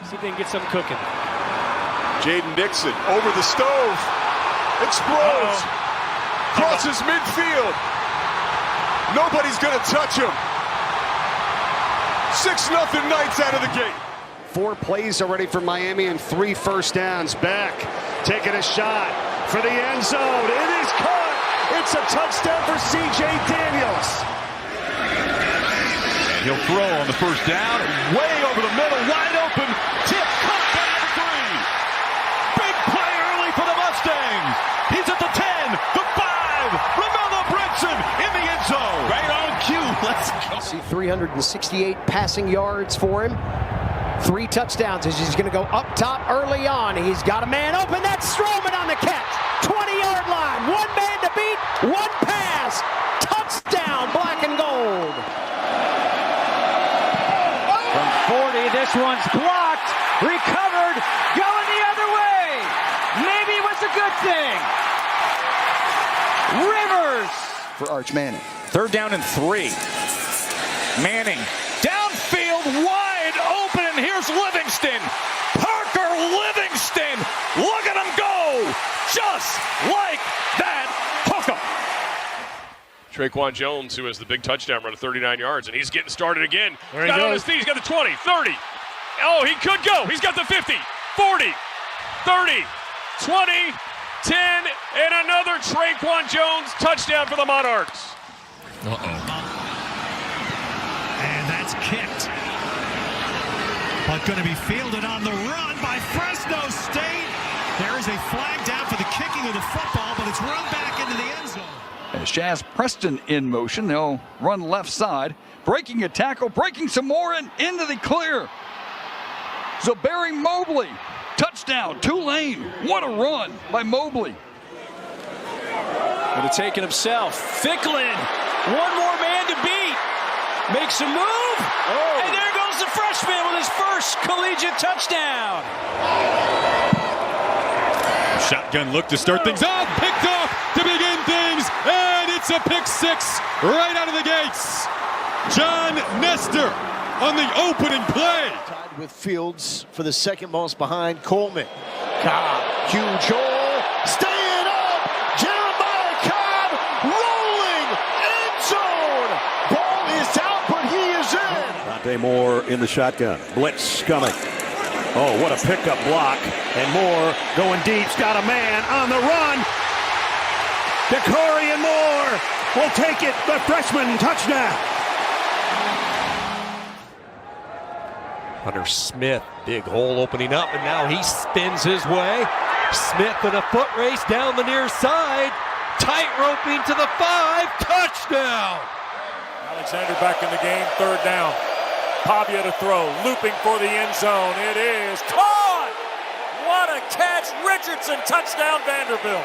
See if they can get something cooking. Jaden Dixon over the stove. Explodes. Crosses midfield. Nobody's going to touch him. 6-0 Knights out of the gate. 4 plays already for Miami and 3 first downs. Beck taking a shot for the end zone. It is caught. It's a touchdown for C.J. Daniels. And he'll throw on the first down. Way over the middle. Wide open. Tip. Caught down to 3. Big play early for the Mustangs. He's at the 10. The 5. Romello Brinson in the end zone. Right on cue. Let's go. See 368 passing yards for him. 3 touchdowns as he's going to go up top early on. He's got a man open. That's Strowman on the catch. 20-yard line. 1 man to beat. 1 pass. Touchdown, black and gold. From 40, this one's blocked. Recovered. Going the other way. Maybe it was a good thing. Rivers. For Arch Manning. 3rd down and 3. Manning. Downfield wide open. And here's Livingston. Parker Livingston. Look at him go. Just like that. Hook him. Traquan Jones, who has the big touchdown run of 39 yards, and he's getting started again. There he Got on goes. his feet. He's got the 20, 30. Oh, he could go. He's got the 50, 40, 30, 20, 10, and another Traquan Jones touchdown for the Monarchs. And that's kicked. But going to be fielded on the run by Fresno State. There is a flag down for the kicking of the football, but it's run back into the end zone. As Shaz Preston in motion, they'll run left side, breaking a tackle, breaking some more, and into the clear. So Barry Mobley, touchdown, Tulane. What a run by Mobley. Going to take it himself. Ficklin. 1 more man to beat. Makes a move. And there goes the freshman with his first collegiate touchdown. Shotgun look to start things off. Picked off to begin things. And it's a pick 6 right out of the gates. John Nestor on the opening play. Tied with Fields for the second most behind Coleman. Cobb, huge hole. Staying up. Jeremiah Cobb rolling. End zone. Ball is out, but he is in. Dante Moore in the shotgun. Blitz coming. Oh, what a pickup block. And Moore going deep. Got a man on the run. DeCorey and Moore will take it. The freshman touchdown. Hunter Smith, big hole opening up, and now he spins his way. Smith in a foot race down the near side. Tight roping to the 5. Touchdown. Alexander back in the game. 3rd down. Pavia to throw. Looping for the end zone. It is caught. What a catch. Richardson. Touchdown Vanderbilt.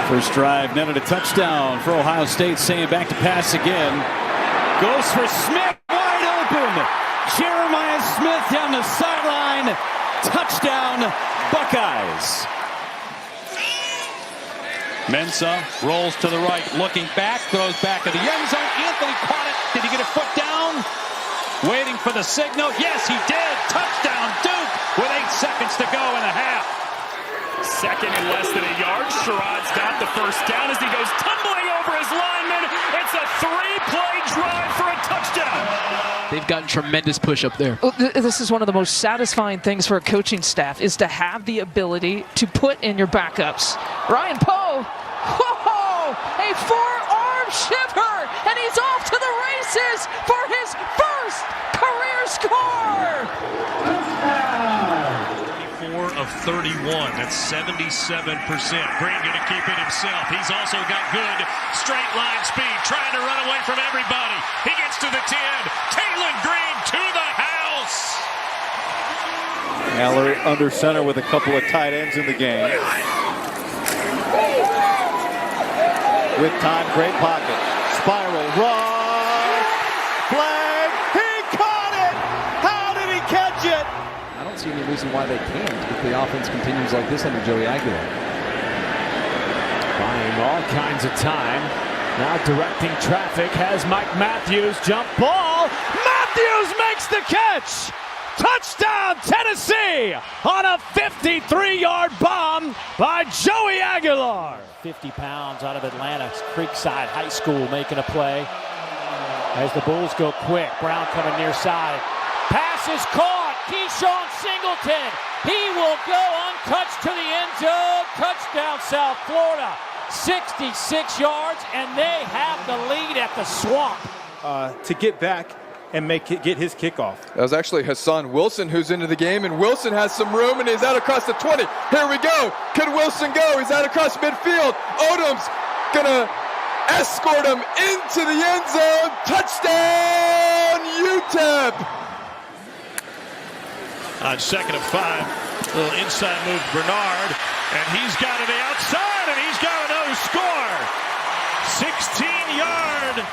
First drive netted a touchdown for Ohio State. Saying back to pass again. Goes for Smith. Wide open. Jeremiah Smith down the sideline. Touchdown Buckeyes. Mensah rolls to the right, looking back, throws back at the end zone. Anthony caught it. Did he get a foot down? Waiting for the signal. Yes, he did. Touchdown Duke with 8 seconds to go in the half. Second and less than a yard. Sherrod's got the first down as he goes tumbling over his lineman. It's a 3-play drive for a touchdown. They've gotten tremendous push up there. This is one of the most satisfying things for a coaching staff is to have the ability to put in your backups. Ryan Poe, whoa, a forearm shiver, and he's off to the races for his first career score. 4 of 31. That's 77%. Green going to keep it himself. He's also got good straight line speed, trying to run away from everybody. He gets to the 10. Taylor Green to the house. Mallory under center with a couple of tight ends in the game. With time, great pocket. Spiral, run, flag, he caught it! How did he catch it? I don't see any reason why they can't if the offense continues like this under Joey Aguilar. Buying all kinds of time. Now directing traffic has Mike Matthews. Jump ball. Matthews makes the catch. Touchdown, Tennessee, on a 53-yard bomb by Joey Aguilar. 50 pounds out of Atlanta, Creekside High School making a play. As the Bulls go quick, Brown coming near side. Pass is caught, Keyshawn Singleton. He will go untouched to the end zone. Touchdown, South Florida. 66 yards, and they have the lead at the Swamp. To get back and get his kickoff. That was actually Hassan Wilson who's into the game, and Wilson has some room, and he's out across the 20. Here we go. Can Wilson go? He's out across midfield. Odom's gonna escort him into the end zone. Touchdown, UTEP! On 2nd and 5, little inside move to Bernard, and he's got to the outside, and he's got another score. 16-yard.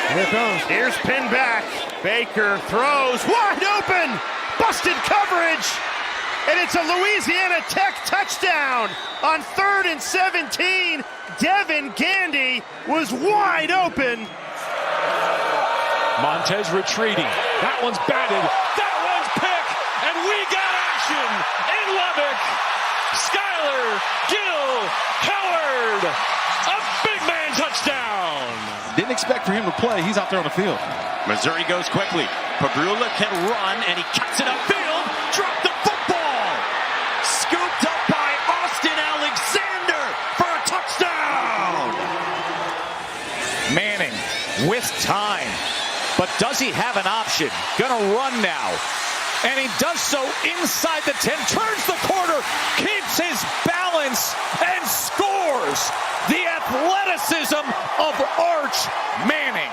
Here it goes. Here's pinned back. Baker throws wide open. Busted coverage. And it's a Louisiana Tech touchdown on 3rd and 17. Devin Gandy was wide open. Montez retreating. That one's batted. That one's picked. And we got action in Lubbock. Skyler Gill Howard. A big man touchdown. Didn't expect for him to play. He's out there on the field. Missouri goes quickly. Pabrula can run, and he cuts it upfield. Drop the football. Scooped up by Austin Alexander for a touchdown. Manning with time, but does he have an option? Gonna run now, and he does so inside the 10, turns the corner, keeps his balance, and scores. The athleticism of Arch Manning.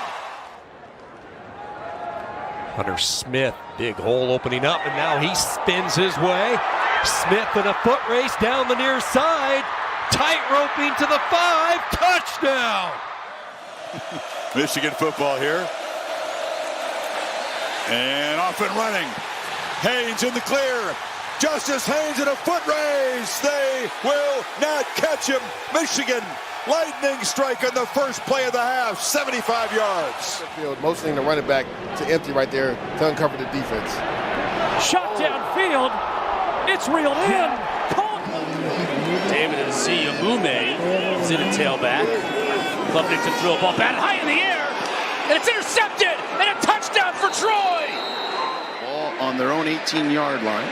Hunter Smith, big hole opening up, and now he spins his way. Smith in a foot race down the near side, tight roping to the 5, touchdown. Michigan football here. And off and running. Haynes in the clear. Justice Haynes in a foot race. They will not catch him. Michigan, lightning strike on the first play of the half. 75 yards. Motioning the running back to empty right there to uncover the defense. Shot downfield. It's reeled in. David Nziamume is in a tailback. Klubnik to throw a ball batted high in the air. And it's intercepted. And a touchdown for Troy. Ball on their own 18-yard line.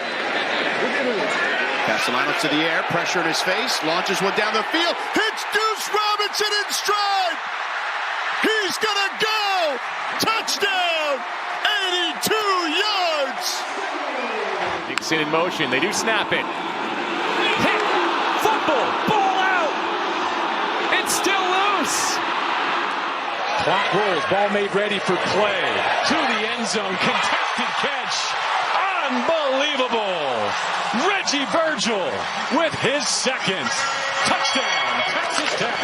Castellano to the air, pressure in his face, launches one down the field, hits Deuce Robinson in stride. He's gonna go. Touchdown. 82 yards. Dixon in motion. They do snap it. Hit. Fumble. Ball out. It's still loose. Clock rolls. Ball made ready for play. To the end zone. Contested catch. Unbelievable. Reggie Virgil with his second touchdown. Texas Tech.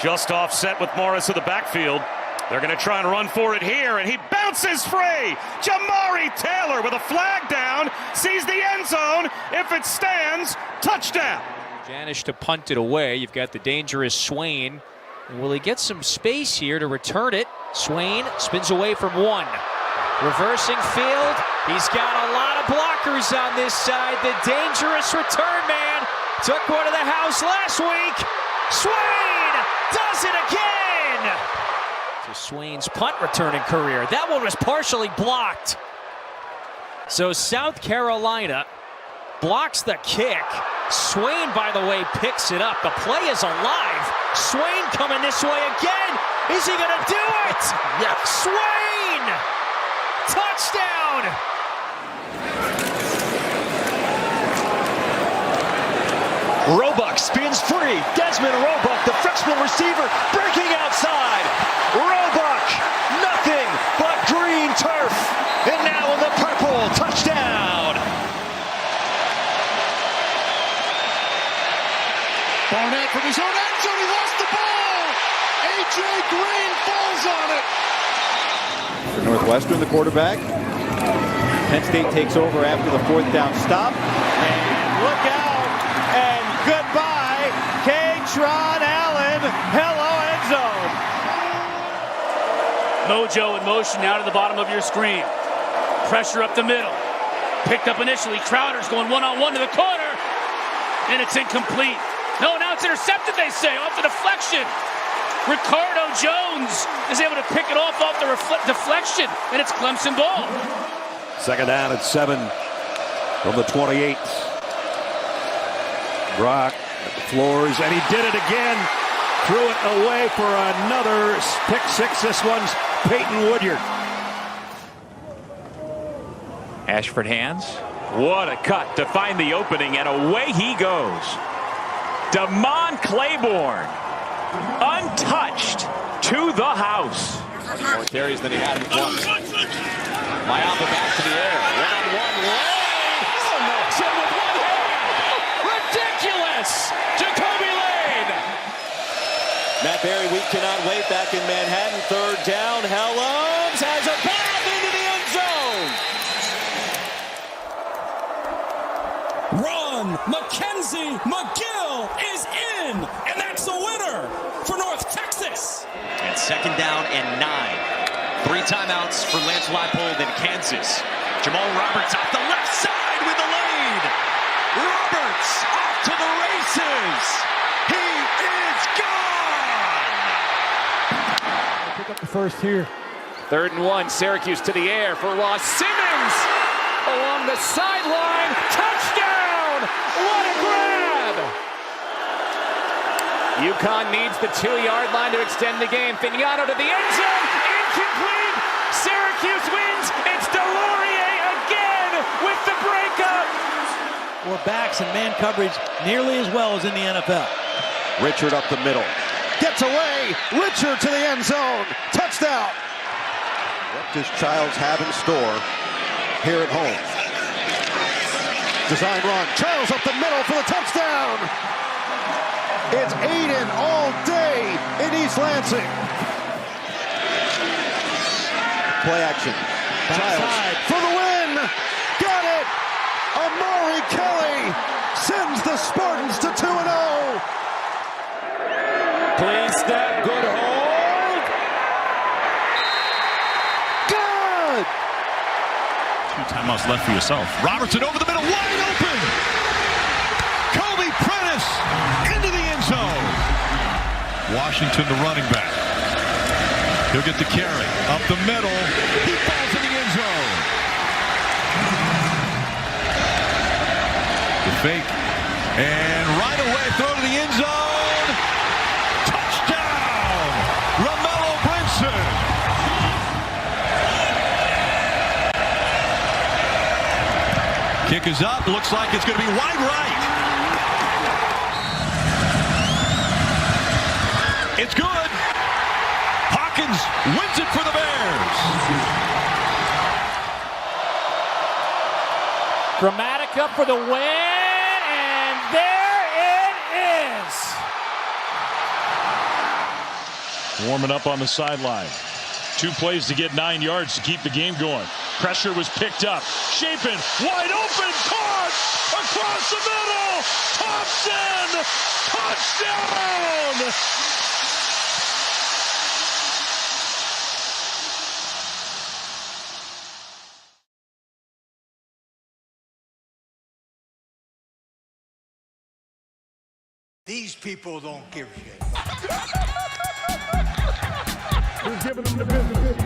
Just offset with Morris of the backfield. They're going to try and run for it here, and he bounces free. Jamari Taylor with a flag down, sees the end zone. If it stands, touchdown. Janish to punt it away. You've got the dangerous Swain. Will he get some space here to return it? Swain spins away from one. Reversing field. He's got a lot of blockers on this side. The dangerous return man took one to the house last week. Swain does it again. To Swain's punt returning career. That one was partially blocked. So South Carolina blocks the kick. Swain, by the way, picks it up. The play is alive. Swain coming this way again. Is he going to do it? Yes. Swain! Touchdown! Roebuck spins free. Desmond Roebuck, the freshman receiver, breaking outside. Roebuck, nothing but green turf. And now in the purple, touchdown. Barnett from his own end zone. He lost the ball. A.J. Green falls on it. For Northwestern, the quarterback. Penn State takes over after the 4th down stop. And look out. And goodbye, Kaytron Allen. Hello, end zone. Mojo in motion now to the bottom of your screen. Pressure up the middle. Picked up initially. Crowder's going one-on-one to the corner. And it's incomplete. No, now it's intercepted, they say, off the deflection. Ricardo Jones is able to pick it off the deflection, and it's Clemson ball. Second down at 7 from the 28. Brock at the floors, and he did it again. Threw it away for another pick six. This one's Peyton Woodyard. Ashford hands. What a cut to find the opening, and away he goes. Damon Claiborne, untouched, to the house. More carries than he had before. Mayamba back to the air. One-on-one lane. Oh, no. Chin with one hand. Ridiculous! Jacoby Lane! Matt Berry, we cannot wait. Back in Manhattan. Third down. Helms has a pass into the end zone. Run! Mackenzie McGill is in, and that's the winner for North Texas. And second down and 9. 3 timeouts for Lance Leipold in Kansas. Jamal Roberts off the left side with the lead. Roberts off to the races. He is gone. Pick up the first here. 3rd and 1, Syracuse to the air for Ross Simmons. Along the sideline, touchdown! What a grab! UConn needs the 2-yard line to extend the game. Finiano to the end zone, incomplete! Syracuse wins! It's Delorier again with the breakup! Or backs and man coverage nearly as well as in the NFL. Richard up the middle. Gets away. Richard to the end zone. Touchdown. What does Childs have in store here at home? Design run. Childs up the middle for the touchdown. It's Aiden all day in East Lansing. Play action. Childs for the win. Got it. Amari Kelly sends the Spartans to 2-0. Please step, good hold. Good. 2 timeouts left for yourself. Robertson over the middle, wide open. Kobe Prentice into the end zone. Washington, the running back. He'll get the carry up the middle. He falls in the end zone. The fake, and right away throw to the end zone. Touchdown, Romello Brinson. Kick is up. Looks like it's going to be wide right. It's good. Hawkins wins it for the Bears. Dramatica for the win, and there it is. Warming up on the sideline. 2 plays to get 9 yards to keep the game going. Pressure was picked up. Shapen, wide open, caught across the middle. Thompson, touchdown. These people don't give a shit. Who's giving them the business?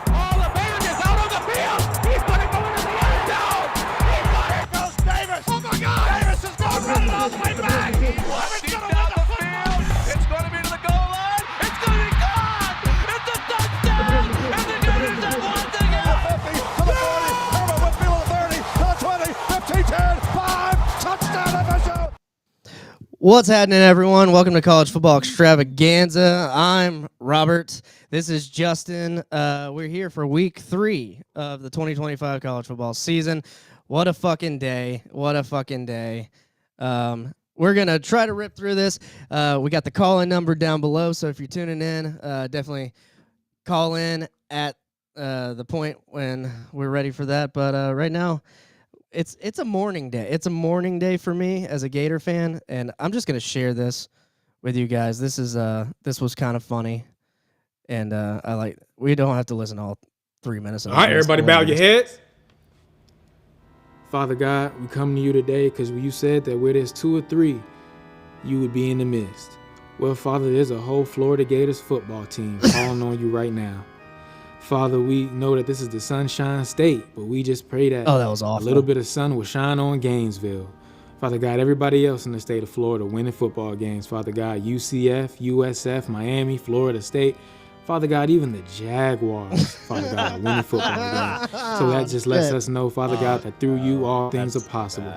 All the man is out on the field. He's going to go into the end zone. He got it. Goes Davis. Oh my God. Davis is going to run it all the way back. Levin's going to win the field. It's going to be to the goal line. It's going to be gone. It's a touchdown. And the Gators have won the game. To the 40. Herman Whitfield to the 30. To the 20. 15, 10, 5. Touchdown FSU. What's happening, everyone? Welcome to College Football Extravaganza. I'm Robert. This is Justin. We're here for week 3 of the 2025 college football season. What a fucking day. What a fucking day. We're going to try to rip through this. We got the call-in number down below, so if you're tuning in, definitely call in at the point when we're ready for that. But right now, it's a morning day. It's a morning day for me as a Gator fan, and I'm just gonna share this with you guys. This was kind of funny. And we don't have to listen to all 3 minutes of it. All right, everybody bow your heads. Father God, we come to you today because you said that where there's 2 or 3, you would be in the midst. Well, Father, there's a whole Florida Gators football team calling on you right now. Father, we know that this is the Sunshine State, but we just pray that, that was awful. A little bit of sun will shine on Gainesville. Father God, everybody else in the state of Florida winning football games. Father God, UCF, USF, Miami, Florida State. Father God, even the Jaguars, Father God, are winning football games. So that just lets us know, Father God, that through you all things are possible.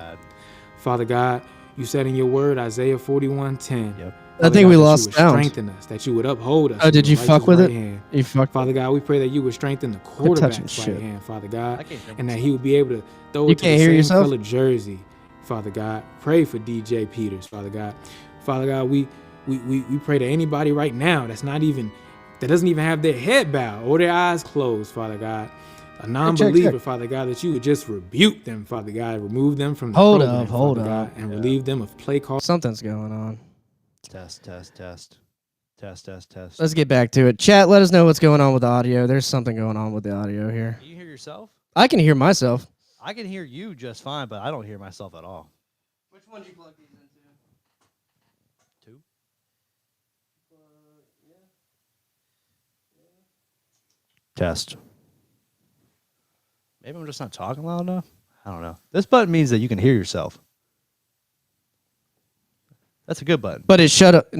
Father God, you said in your word, Isaiah 41:10. Yep. I think we lost sound. Strengthen us, that you would uphold us. Oh, did you fuck with it? Hand. You fucked. Father God, we pray that you would strengthen the quarterback's right hand, Father God, and that he would be able to throw it to the same color jersey, Father God. Pray for DJ Peters, Father God. Father God, we pray to anybody right now that doesn't even have their head bowed or their eyes closed, Father God. A non-believer, Father God, that you would just rebuke them, Father God, remove them from the program, Father God, and relieve them of play call. Something's going on. Test. Let's get back to it. Chat, let us know what's going on with the audio. There's something going on with the audio here. Can you hear yourself? I can hear myself. I can hear you just fine, but I don't hear myself at all. Which one did you plug these into? 2. Test. Maybe I'm just not talking loud enough. I don't know. This button means that you can hear yourself. That's a good button. But it shut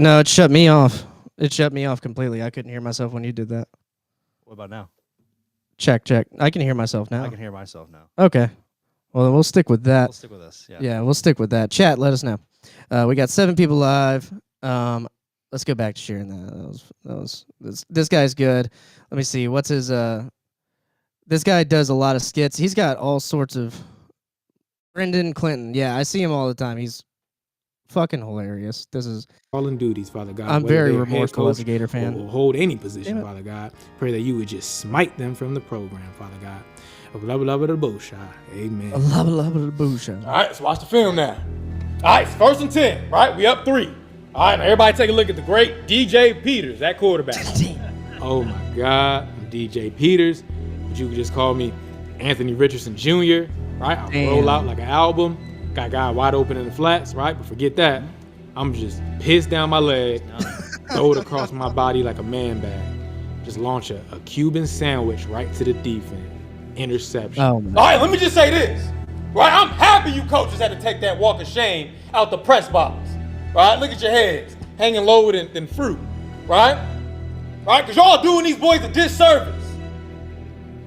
me off. It shut me off completely. I couldn't hear myself when you did that. What about now? Check. I can hear myself now. I can hear myself now. Okay. Well, then we'll stick with that. We'll stick with this. Yeah, we'll stick with that. Chat, let us know. We got 7 people live. Let's go back to sharing that. This guy's good. Let me see. What's his this guy does a lot of skits. He's got all sorts of Brendan Clinton. Yeah, I see him all the time. He's fucking hilarious. This is calling duties, Father God. I'm very remorseful as a Gator fan. Or hold any position, Father God. Pray that you would just smite them from the program, Father God. Amen. All right, let's watch the film now. All right, it's 1st and 10, right? We up 3. All right, now everybody take a look at the great DJ Peters, that quarterback. Oh my God, I'm DJ Peters. But you could just call me Anthony Richardson Jr., right? I'll roll out like an album. Got a guy wide open in the flats, right? But forget that. I'm just pissed down my leg, throw it across my body like a man bag. Just launch a Cuban sandwich right to the defense. Interception. Oh, all right, let me just say this. Right, I'm happy you coaches had to take that walk of shame out the press box. Right? Look at your heads hanging lower than fruit. Right? Right? Because y'all doing these boys a disservice.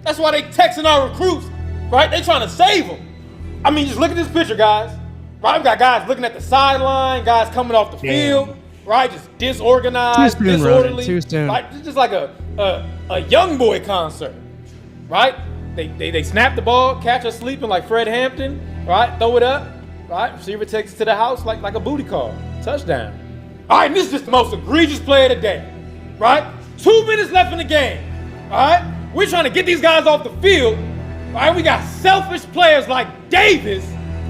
That's why they texting our recruits. Right? They trying to save them. I mean, just look at this picture, guys. Right? We got guys looking at the sideline, guys coming off the field, right? Just disorganized, disorderly. Too soon. Right? It's just like a young boy concert. Right? They snap the ball, catch us sleeping like Fred Hampton, right? Throw it up, right? Receiver takes it to the house like a booty call. Touchdown. All right, and this is just the most egregious play of the day, right? 2 minutes left in the game, all right? We're trying to get these guys off the field, all right? We got selfish players like Davis,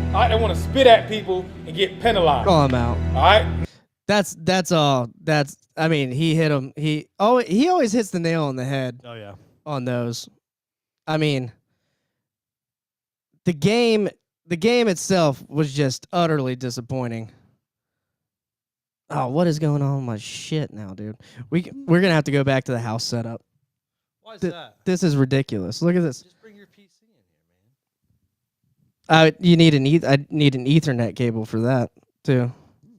all right? They want to spit at people and get penalized. Call him out. All right? That's all. I mean, he hit him. He always hits the nail on the head. Oh yeah. On those. I mean, the game itself was just utterly disappointing. Oh, what is going on with my shit now, dude? We're gonna have to go back to the house setup. Why is that? This is ridiculous. Look at this. Just bring your PC in here, man. You need I need an Ethernet cable for that too.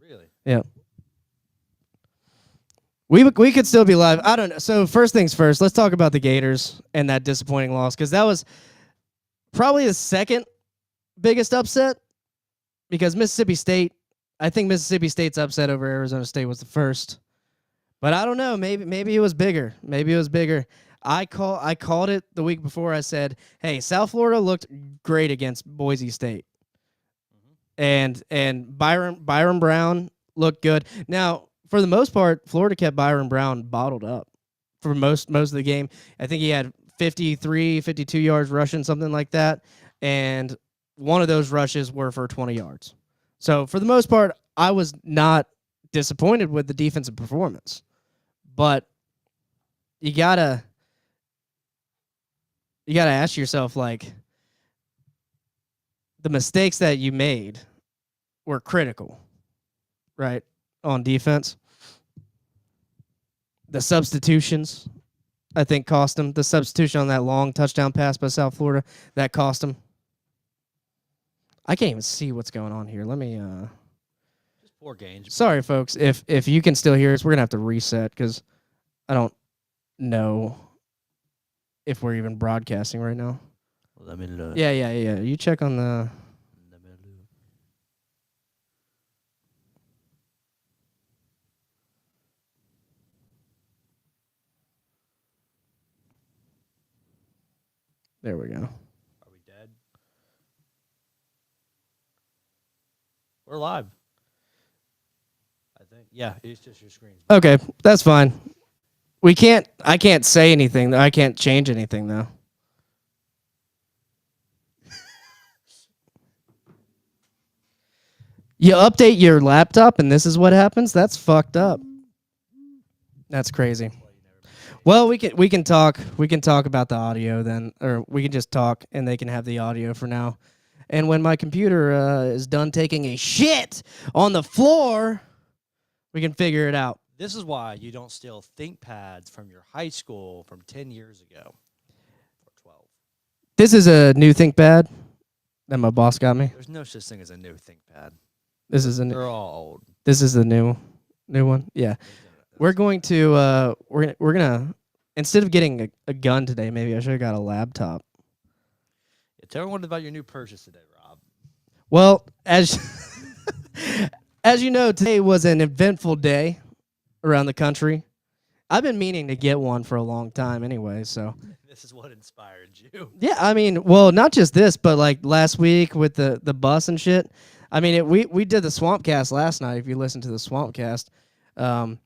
Really? Yeah. We could still be live. I don't know. So first things first, let's talk about the Gators and that disappointing loss, because that was probably the second biggest upset, because I think Mississippi State's upset over Arizona State was the first. But I don't know. Maybe it was bigger. Maybe it was bigger. I called it the week before. I said, hey, South Florida looked great against Boise State. And Byron Brown looked good. Now, for the most part, Florida kept Byron Brown bottled up for most of the game. I think he had 53, 52 yards rushing, something like that. And one of those rushes were for 20 yards. So for the most part, I was not disappointed with the defensive performance. But you gotta ask yourself, like, the mistakes that you made were critical, right, on defense. The substitutions, I think, cost them. The substitution on that long touchdown pass by South Florida, that cost them. I can't even see what's going on here. Let me Just poor games. Sorry, folks. If you can still hear us, we're gonna have to reset because I don't know if we're even broadcasting right now. Let me look. Yeah. You check on the. Let me look. There we go. Are we dead? We're live. I think. Yeah, it's just your screen. Okay, that's fine. I can't say anything. I can't change anything though. You update your laptop and this is what happens? That's fucked up. That's crazy. Well, we can talk about the audio then, or we can just talk and they can have the audio for now. And when my computer is done taking a shit on the floor, we can figure it out. This is why you don't steal ThinkPads from your high school from 10 years ago. Or 12. This is a new ThinkPad that my boss got me. There's no such thing as a new ThinkPad. This is They're all old. This is the new one. Yeah. We're going to we're gonna instead of getting a gun today, maybe I should have got a laptop. Yeah, tell everyone about your new purchase today, Rob. Well, as you know, today was an eventful day around the country. I've been meaning to get one for a long time anyway, so This is what inspired you. yeah, I mean, well, not just this, but like last week with the bus and shit. I mean, we did the Swampcast last night. If you listen to the Swampcast, I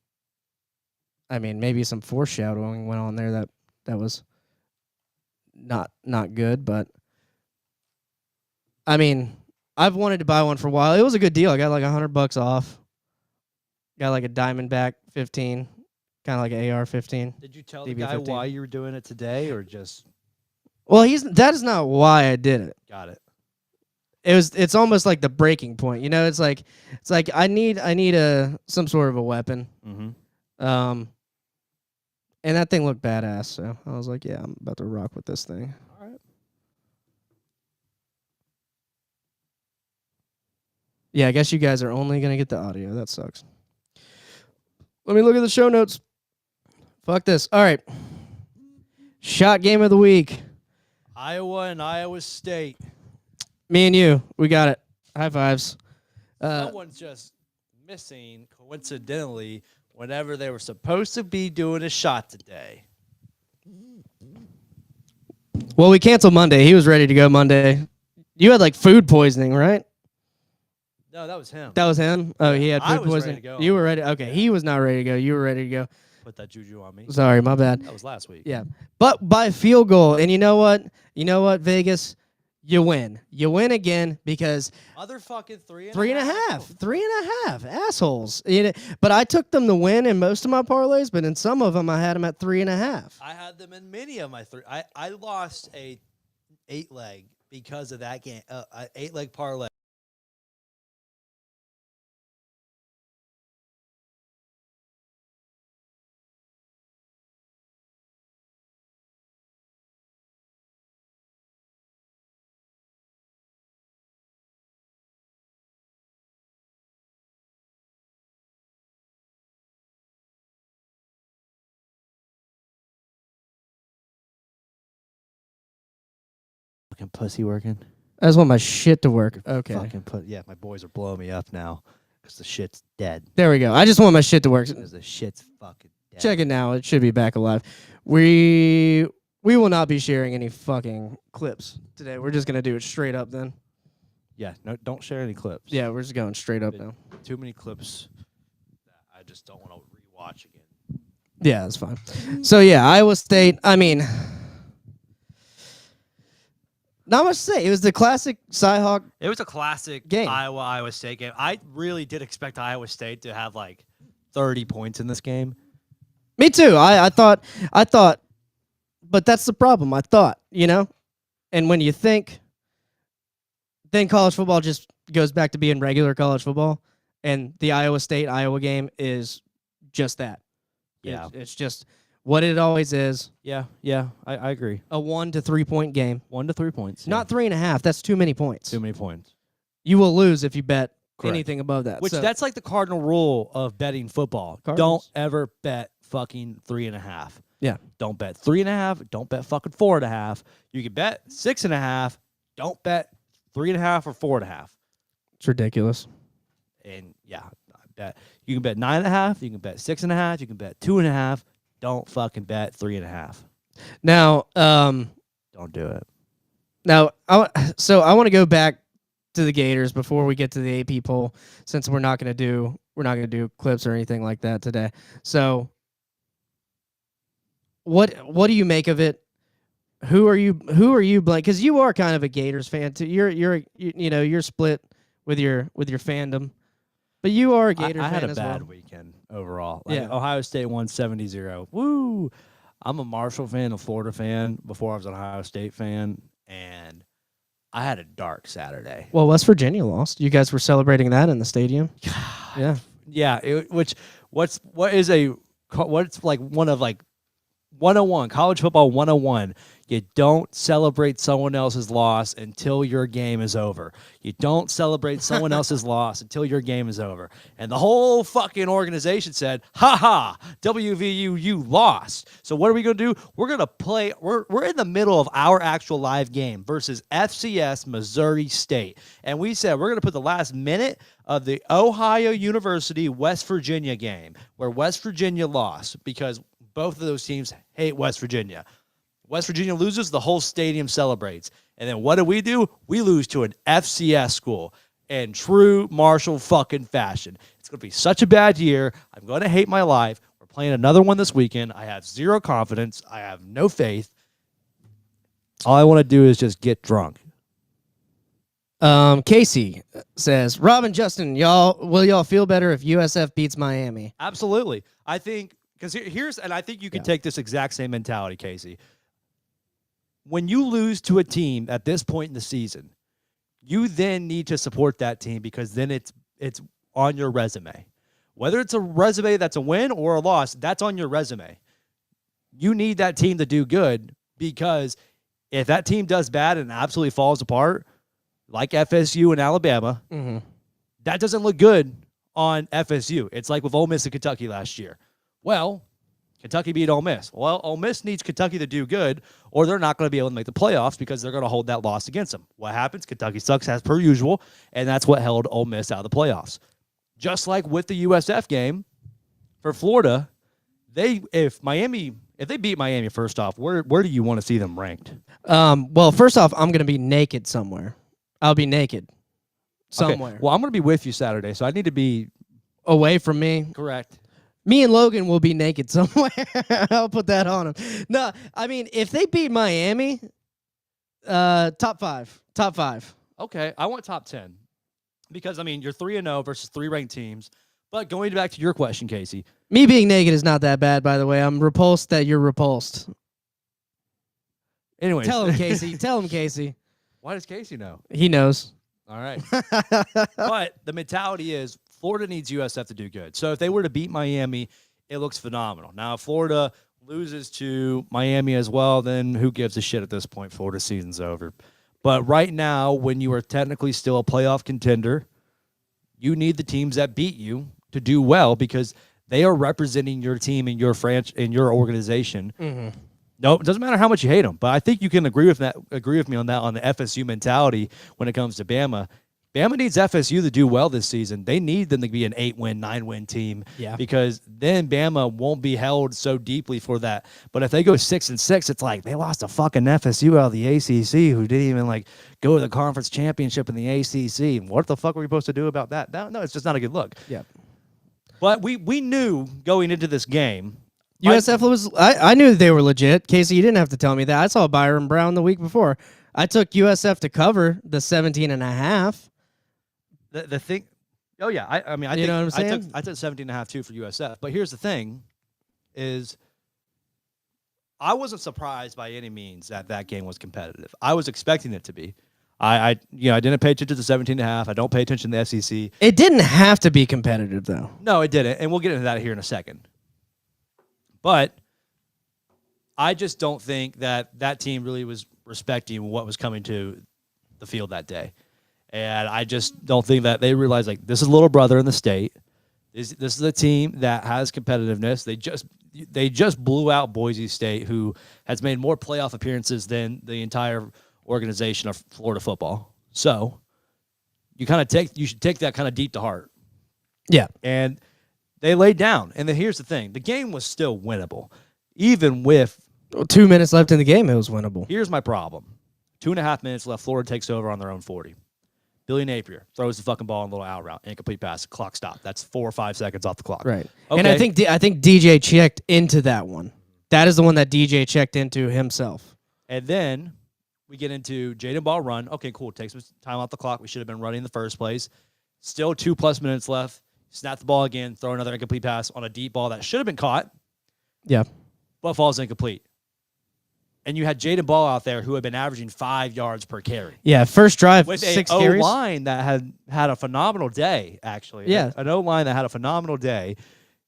mean, maybe some foreshadowing went on there that was not good, but I mean, I've wanted to buy one for a while. It was a good deal. I got like $100 off. Got like a Diamondback 15, kind of like an AR-15. Did you tell the guy why you were doing it today, or just? Well, that is not why I did it. Got it. It's almost like the breaking point. You know, it's like I need some sort of a weapon. Mm-hmm. And that thing looked badass, so I was like, yeah, I'm about to rock with this thing. All right. Yeah, I guess you guys are only going to get the audio. That sucks. Let me look at the show notes. Fuck this. All right. Shot game of the week. Iowa and Iowa State. Me and you. We got it. High fives. Someone's just missing, coincidentally, whenever they were supposed to be doing a shot today. Well, we canceled Monday. He was ready to go Monday. You had like food poisoning, right? No, that was him. That was him? Oh, he had I food was poisoning. ready to go. You were ready. Okay, he was not ready to go. You were ready to go. Put that juju on me. Sorry, my bad. That was last week. Yeah. But by field goal, and you know what? Vegas? You win. You win again because motherfucking three and a half. Assholes. But I took them to win in most of my parlays, but in some of them I had them at 3.5. I had them in many of my three. I lost a 8-leg because of that game. 8-leg parlay. Fucking pussy working. I just want my shit to work. Okay. Yeah, my boys are blowing me up now because the shit's dead. There we go. I just want my shit to work. Because the shit's fucking dead. Check it now. It should be back alive. We will not be sharing any fucking clips today. We're just gonna do it straight up then. Yeah, no, don't share any clips. Yeah, we're just going straight up now. Too many clips that I just don't want to rewatch again. Yeah, that's fine. So yeah, Iowa State. I mean, not much to say. It was the classic Cyhawk. It was a classic game. Iowa State game. I really did expect Iowa State to have like 30 points in this game. Me too. I thought, but that's the problem. I thought, and when you think, then college football just goes back to being regular college football, and the Iowa State-Iowa game is just that. Yeah. It's just what it always is. Yeah, I agree. A 1 to 3 point game. 1 to 3 points. Not 3.5. That's too many points. Too many points. You will lose if you bet Correct. anything above that. Which So- that's like the cardinal rule of betting football. Cardinals. Don't ever bet fucking 3.5. Yeah. Don't bet 3.5. Don't bet fucking 4.5. You can bet 6.5. Don't bet 3.5 or 4.5. It's ridiculous. And yeah, I bet you can bet 9.5. You can bet 6.5. You can bet 2.5. Don't fucking bet 3.5. Now, Don't do it. Now, I want to go back to the Gators before we get to the AP poll, since we're not going to do clips or anything like that today. So, what do you make of it? Who are you blank? Because you are kind of a Gators fan too. You're split with your fandom, but you are a Gator I fan had a as bad well. weekend overall. Like, Yeah. Ohio State won 70-0. Woo! I'm a Marshall fan, a Florida fan. Before I was an Ohio State fan, and I had a dark Saturday. Well, West Virginia lost. You guys were celebrating that in the stadium. Yeah. Yeah. What's like one of like 101 college football 101. You don't celebrate someone else's loss until your game is over. You don't celebrate someone else's loss until your game is over. And the whole fucking organization said, "Ha ha, WVU, you lost." So what are we going to do? We're going to play. We're in the middle of our actual live game versus FCS Missouri State. And we said we're going to put the last minute of the Ohio University West Virginia game where West Virginia lost, because both of those teams hate West Virginia. West Virginia loses, the whole stadium celebrates. And then what do? We lose to an FCS school in true Marshall fucking fashion. It's going to be such a bad year. I'm going to hate my life. We're playing another one this weekend. I have zero confidence. I have no faith. All I want to do is just get drunk. Casey says, Rob and Justin, will y'all feel better if USF beats Miami? Absolutely. I think, because and I think you can take this exact same mentality, Casey. When you lose to a team at this point in the season, you then need to support that team, because then it's on your resume. Whether it's a resume that's a win or a loss, that's on your resume. You need that team to do good, because if that team does bad and absolutely falls apart, like FSU and Alabama, that doesn't look good on FSU. It's like with Ole Miss and Kentucky last year. Well, Kentucky beat Ole Miss. Well, Ole Miss needs Kentucky to do good, or they're not going to be able to make the playoffs, because they're going to hold that loss against them. What happens? Kentucky sucks as per usual, and that's what held Ole Miss out of the playoffs. Just like with the USF game for Florida, if they beat Miami, first off, where do you want to see them ranked? Well, first off, I'm going to be naked somewhere. I'll be naked somewhere. Okay. Well, I'm going to be with you Saturday, so I need to be away from me. Correct. Me and Logan will be naked somewhere. I'll put that on him. No, I mean, if they beat Miami, top five. Okay, I want top 10. Because, I mean, you're 3-0 versus 3 ranked teams. But going back to your question, Casey. Me being naked is not that bad, by the way. I'm repulsed that you're repulsed. Anyways. Tell him, Casey. Tell him, Casey. Why does Casey know? He knows. All right. But the mentality is Florida needs USF to do good. So if they were to beat Miami, it looks phenomenal. Now, if Florida loses to Miami as well, then who gives a shit at this point? Florida season's over. But right now, when you are technically still a playoff contender, you need the teams that beat you to do well, because they are representing your team and your and your organization. No, it doesn't matter how much you hate them, but I think you can agree with me on that, on the FSU mentality when it comes to Bama. Bama needs FSU to do well this season. They need them to be an 8-win, 9-win team, because then Bama won't be held so deeply for that. But if they go 6-6, it's like they lost a fucking FSU out of the ACC, who didn't even go to the conference championship in the ACC. What the fuck were we supposed to do about that? No, it's just not a good look. Yeah. But we knew going into this game. USF was. I knew they were legit. Casey, you didn't have to tell me that. I saw Byron Brown the week before. I took USF to cover the 17.5. The thing, oh yeah, I mean, I you think know what I'm saying? I took 17.5 too for USF. But here's the thing, is I wasn't surprised by any means that game was competitive. I was expecting it to be. I didn't pay attention to 17.5. I don't pay attention to the SEC. It didn't have to be competitive, though. No, it didn't, and we'll get into that here in a second. But I just don't think that team really was respecting what was coming to the field that day. And I just don't think that they realized, like, this is little brother in the state. This is a team that has competitiveness. They just blew out Boise State, who has made more playoff appearances than the entire organization of Florida football. So you should take that kind of deep to heart. Yeah. And they laid down. And then here's the thing. The game was still winnable. Even with 2 minutes left in the game, it was winnable. Here's my problem. 2.5 minutes left. Florida takes over on their own 40. Billy Napier throws the fucking ball in a little out route. Incomplete pass. Clock stop. That's 4 or 5 seconds off the clock. Right. Okay. And I think DJ checked into that one. That is the one that DJ checked into himself. And then we get into Jaden Ball run. Okay, cool. Takes time off the clock. We should have been running in the first place. Still 2+ minutes left. Snap the ball again. Throw another incomplete pass on a deep ball that should have been caught. Yeah. But falls incomplete. And you had Jaden Ball out there who had been averaging 5 yards per carry. Yeah, first drive, with 6 a carries. O-line that had a phenomenal day, actually. Yeah. An O-line that had a phenomenal day.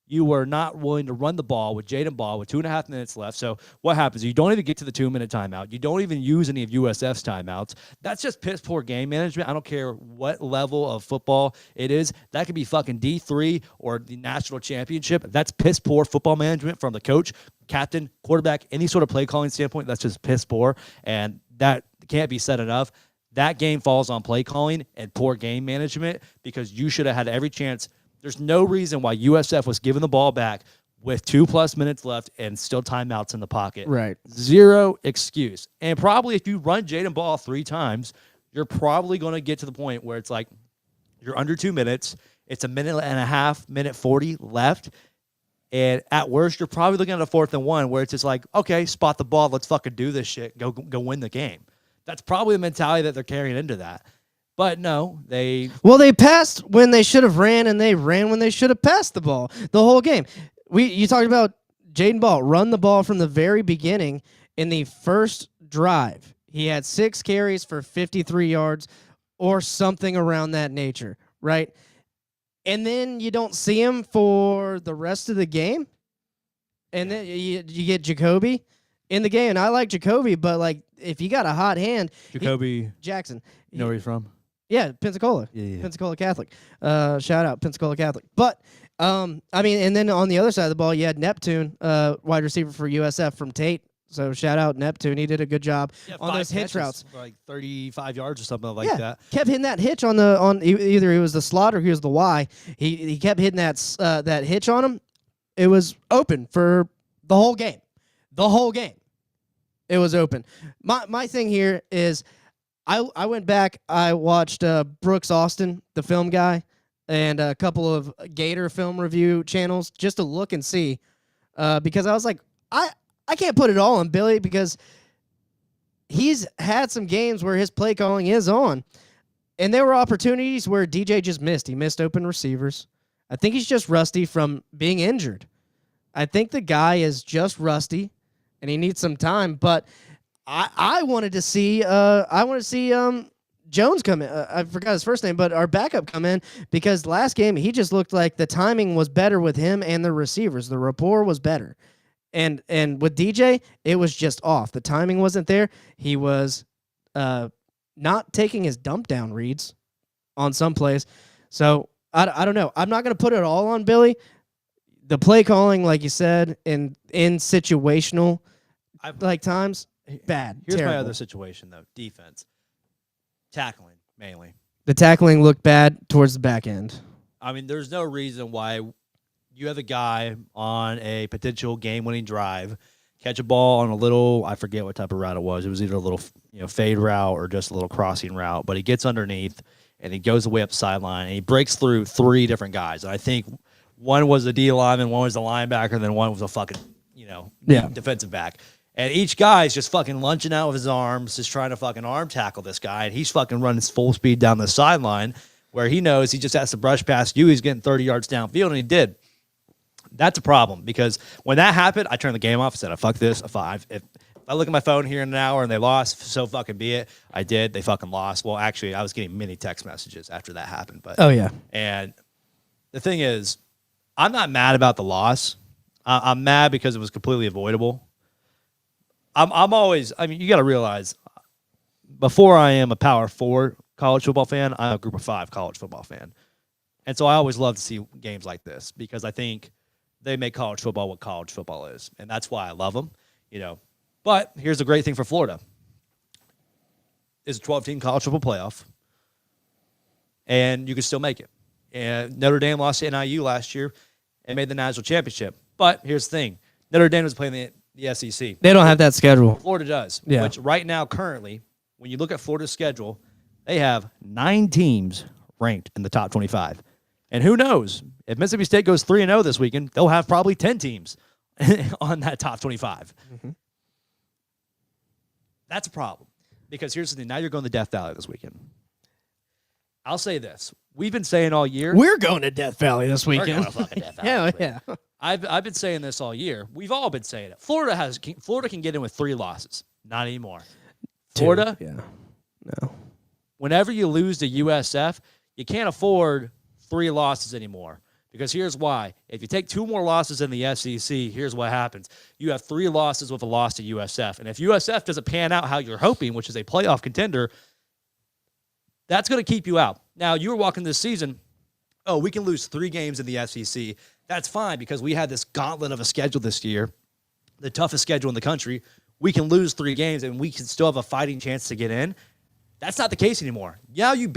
You were not willing to run the ball with Jaden Ball with 2.5 minutes left. So what happens? You don't even get to the 2-minute timeout. You don't even use any of USF's timeouts. That's just piss poor game management. I don't care what level of football it is. That could be fucking D3 or the national championship. That's piss poor football management from the coach, captain, quarterback, any sort of play calling standpoint. That's just piss poor. And that can't be said enough. That game falls on play calling and poor game management because you should have had every chance. There's no reason why USF was giving the ball back with 2+ minutes left and still timeouts in the pocket. Right. Zero excuse. And probably if you run Jaden Ball 3 times, you're probably going to get to the point where it's like you're under 2 minutes. It's 1.5 minutes, 1:40 left. And at worst, you're probably looking at a 4th and 1 where it's just like, okay, spot the ball. Let's fucking do this shit. Go win the game. That's probably the mentality that they're carrying into that. But no, they passed when they should have ran, and they ran when they should have passed the ball the whole game. You talked about Jaden Ball run the ball from the very beginning in the first drive. He had 6 carries for 53 yards or something around that nature, right? And then you don't see him for the rest of the game, and then you get Jacoby in the game. And I like Jacoby, but like if you got a hot hand, Jackson, you know where he's from? Yeah, Pensacola. Yeah. Pensacola Catholic. Shout out Pensacola Catholic. But and then on the other side of the ball, you had Neptune, wide receiver for USF from Tate. So shout out Neptune. He did a good job on those hitch routes. Like 35 yards or something like that. Kept hitting that hitch on either it was the slot or he was the Y. He kept hitting that hitch on him. It was open for the whole game. The whole game. It was open. My thing here is I went back, I watched Brooks Austin, the film guy, and a couple of Gator film review channels just to look and see because I was like, I can't put it all on Billy because he's had some games where his play calling is on. And there were opportunities where DJ just missed. He missed open receivers. I think he's just rusty from being injured. I think the guy is just rusty and he needs some time, but I wanted to see Jones come in. I forgot his first name, but our backup come in because last game he just looked like the timing was better with him and the receivers. The rapport was better. And with DJ, it was just off. The timing wasn't there. He was not taking his dump down reads on some plays. So I don't know. I'm not going to put it all on Billy. The play calling, like you said, in situational times, bad. Here's terrible. my other situation, though. Defense. Tackling, mainly. The tackling looked bad towards the back end. I mean, there's no reason why you have a guy on a potential game-winning drive, catch a ball on a little, I forget what type of route it was. It was either a little fade route or just a little crossing route. But he gets underneath, and he goes away up the sideline, and he breaks through 3 different guys. And I think one was the D lineman, one was the linebacker, and then one was a fucking, defensive back. And each guy's just fucking lunching out with his arms, just trying to fucking arm tackle this guy. And he's fucking running full speed down the sideline where he knows he just has to brush past you. He's getting 30 yards downfield, and he did. That's a problem because when that happened, I turned the game off. I said, fuck this. If I look at my phone here in an hour and they lost, so fucking be it. I did. They fucking lost. Well, actually, I was getting many text messages after that happened. But oh, yeah. And the thing is, I'm not mad about the loss. I'm mad because it was completely avoidable. I'm always, I mean, you got to realize, before I am a Power 4 college football fan, I'm a Group of 5 college football fan. And so I always love to see games like this because I think they make college football what college football is. And that's why I love them, you know. But here's the great thing for Florida. It's a 12-team college football playoff, and you can still make it. And Notre Dame lost to NIU last year and made the national championship. But here's the thing. Notre Dame was playing the SEC. They don't have that schedule. Florida does. Yeah. Which right now, currently, when you look at Florida's schedule, they have 9 teams ranked in the top 25. And who knows? If Mississippi State goes 3-0 this weekend, they'll have probably 10 teams on that top 25. Mm-hmm. That's a problem. Because here's the thing. Now you're going to Death Valley this weekend. I'll say this. We've been saying all year. We're going to Death Valley this weekend. We're going to fucking Death Valley. Yeah. I've been saying this all year. We've all been saying it. Florida can get in with 3 losses. Not anymore. Florida? Yeah. No. Whenever you lose to USF, you can't afford 3 losses anymore. Because here's why. If you take 2 more losses in the SEC, here's what happens. You have 3 losses with a loss to USF. And if USF doesn't pan out how you're hoping, which is a playoff contender, that's going to keep you out. Now, you were walking this season, we can lose 3 games in the SEC. That's fine because we had this gauntlet of a schedule this year, the toughest schedule in the country. We can lose 3 games and we can still have a fighting chance to get in. That's not the case anymore. Now you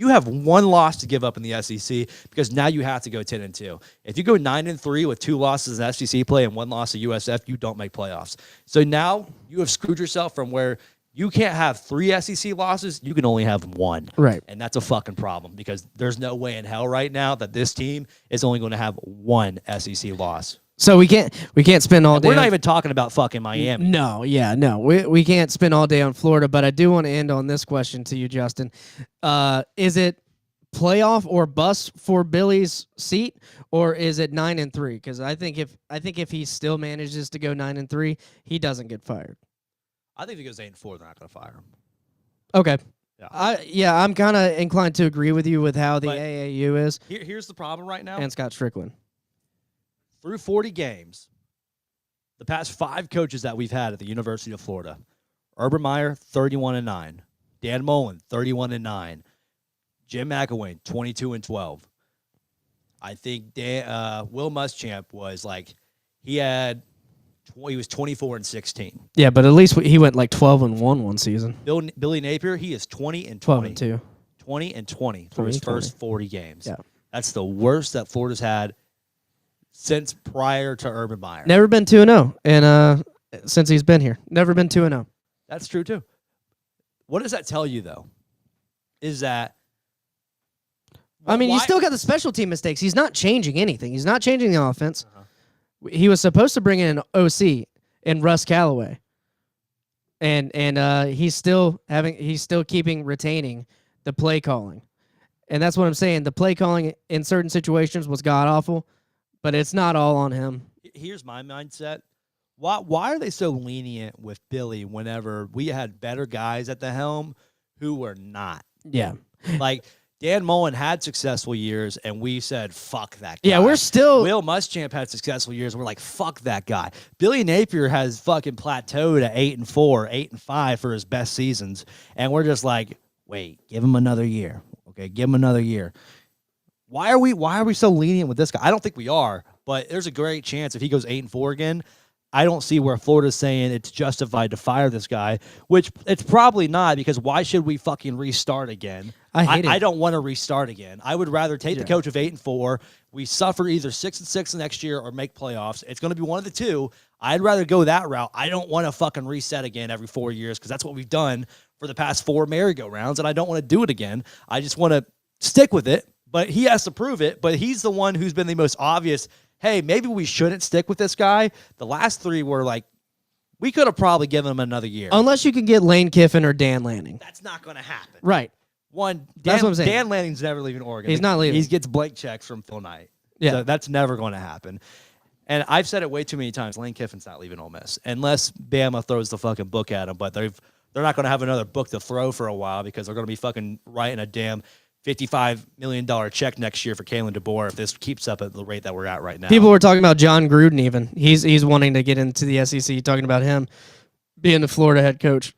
have 1 loss to give up in the SEC because now you have to go 10-2. If you go 9-3 with 2 losses in SEC play and 1 loss to USF, you don't make playoffs. So now you have screwed yourself from where you can't have 3 SEC losses. You can only have 1. Right. And that's a fucking problem because there's no way in hell right now that this team is only going to have 1 SEC loss. So we can't spend all day. We're not even talking about fucking Miami. No, we can't spend all day on Florida. But I do want to end on this question to you, Justin. Is it playoff or bust for Billy's seat, or is it 9-3? Because I think if he still manages to go 9-3, he doesn't get fired. I think if he goes 8-4, they're not going to fire him. Okay. Yeah. I'm kind of inclined to agree with you with how the AAU is. Here's the problem right now. And Scott Strickland. Through 40 games, the past 5 coaches that we've had at the University of Florida, Urban Meyer, 31-9. Dan Mullen, 31-9. Jim McElwain, 22-12. I think Will Muschamp was he was 24-16. Yeah, but at least he went 12-1 one season. Billy Napier, he is 20-20. 12-2. 20-20 through his first 40 games. Yeah. That's the worst that Florida's had since prior to Urban Meyer. Never been 2-0, and since he's been here, never been 2-0. That's true too. What does that tell you though? Is that you still got the special team mistakes. He's not changing anything. He's not changing the offense. He was supposed to bring in an OC in Russ Callaway, and he's still retaining the play calling, and that's what I'm saying. The play calling in certain situations was god awful. But it's not all on him. Here's my mindset. Why are they so lenient with Billy whenever we had better guys at the helm who were not? Yeah. Dan Mullen had successful years, and we said, fuck that guy. Yeah, we're still... Will Muschamp had successful years, and we're like, fuck that guy. Billy Napier has fucking plateaued at 8-4, 8-5 for his best seasons, and we're just like, wait, give him another year. Okay, give him another year. Why are we so lenient with this guy? I don't think we are, but there's a great chance if he goes 8-4 again, I don't see where Florida's saying it's justified to fire this guy, which it's probably not, because why should we fucking restart again? I hate it. I don't want to restart again. I would rather take the coach of 8-4. We suffer either 6-6 next year or make playoffs. It's going to be one of the two. I'd rather go that route. I don't want to fucking reset again every 4 years, because that's what we've done for the past 4 merry-go-rounds, and I don't want to do it again. I just want to stick with it. But he has to prove it. But he's the one who's been the most obvious, hey, maybe we shouldn't stick with this guy. The last 3 were like, we could have probably given him another year. Unless you can get Lane Kiffin or Dan Lanning. That's not going to happen. Right. That's what I'm saying. Dan Lanning's never leaving Oregon. He's not leaving. He gets blank checks from Phil Knight. Yeah. So that's never going to happen. And I've said it way too many times. Lane Kiffin's not leaving Ole Miss unless Bama throws the fucking book at him. But they're not going to have another book to throw for a while because they're going to be fucking writing a damn $55 million check next year for Kalen DeBoer if this keeps up at the rate that we're at right now. People were talking about John Gruden even. He's wanting to get into the SEC, talking about him being the Florida head coach.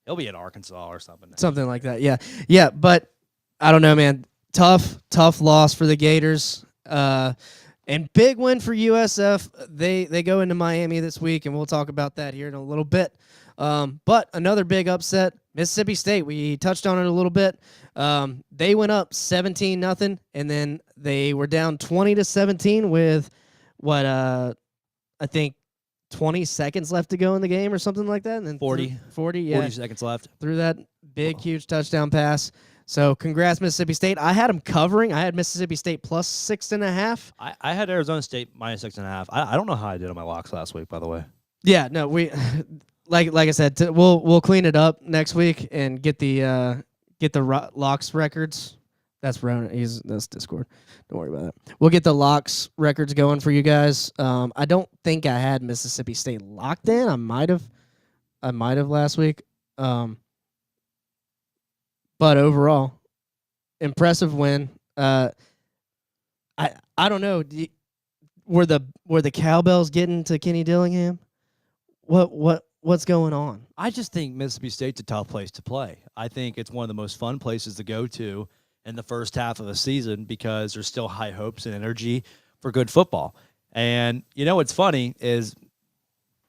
He'll be in Arkansas or something. Something like that, yeah. Yeah, but I don't know, man. Tough loss for the Gators. And big win for USF. They go into Miami this week, and we'll talk about that here in a little bit. But another big upset, Mississippi State. We touched on it a little bit. They went up 17-0, and then they were down 20-17 with I think 20 seconds left to go in the game or something like that. And then 40, yeah. 40 seconds left. Threw that big, huge touchdown pass. So congrats, Mississippi State. I had them covering. I had Mississippi State plus 6.5. I had Arizona State minus 6.5. I don't know how I did on my locks last week, by the way. Yeah, no, we like I said, we'll clean it up next week and get the locks records. That's Ronan. That's Discord. Don't worry about that. We'll get the locks records going for you guys. I don't think I had Mississippi State locked in. I might have last week. But overall, impressive win. I don't know. Were the cowbells getting to Kenny Dillingham? What's going on? I just think Mississippi State's a tough place to play. I think it's one of the most fun places to go to in the first half of the season because there's still high hopes and energy for good football. And you know what's funny is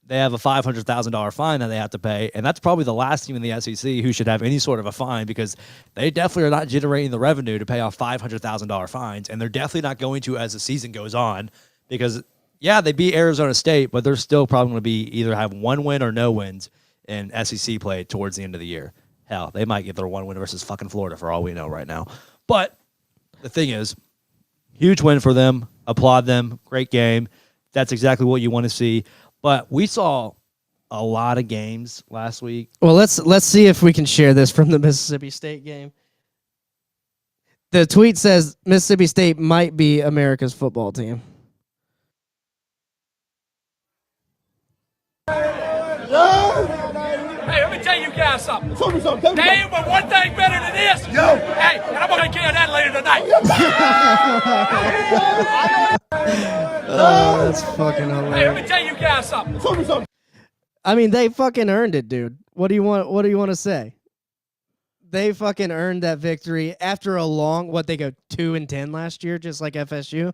they have a $500,000 fine that they have to pay, and that's probably the last team in the SEC who should have any sort of a fine because they definitely are not generating the revenue to pay off $500,000 fines, and they're definitely not going to as the season goes on because, yeah, they beat Arizona State, but they're still probably going to be either have one win or no wins in SEC play towards the end of the year. Hell, they might get their one win versus fucking Florida for all we know right now. But the thing is, huge win for them. Applaud them. Great game. That's exactly what you want to see. But we saw a lot of games last week. Well, let's see if we can share this from the Mississippi State game. The tweet says Mississippi State might be America's football team. Hey, let me tell you guys something. Tell me something. There ain't but one thing better than this. Yo. Hey, and I'm going to take care of that later tonight. Oh, that's fucking hilarious. Hey, let me tell you guys something. Tell me something. I mean, they fucking earned it, dude. What do you want to say? They fucking earned that victory after a long, they go 2-10 last year, just like FSU.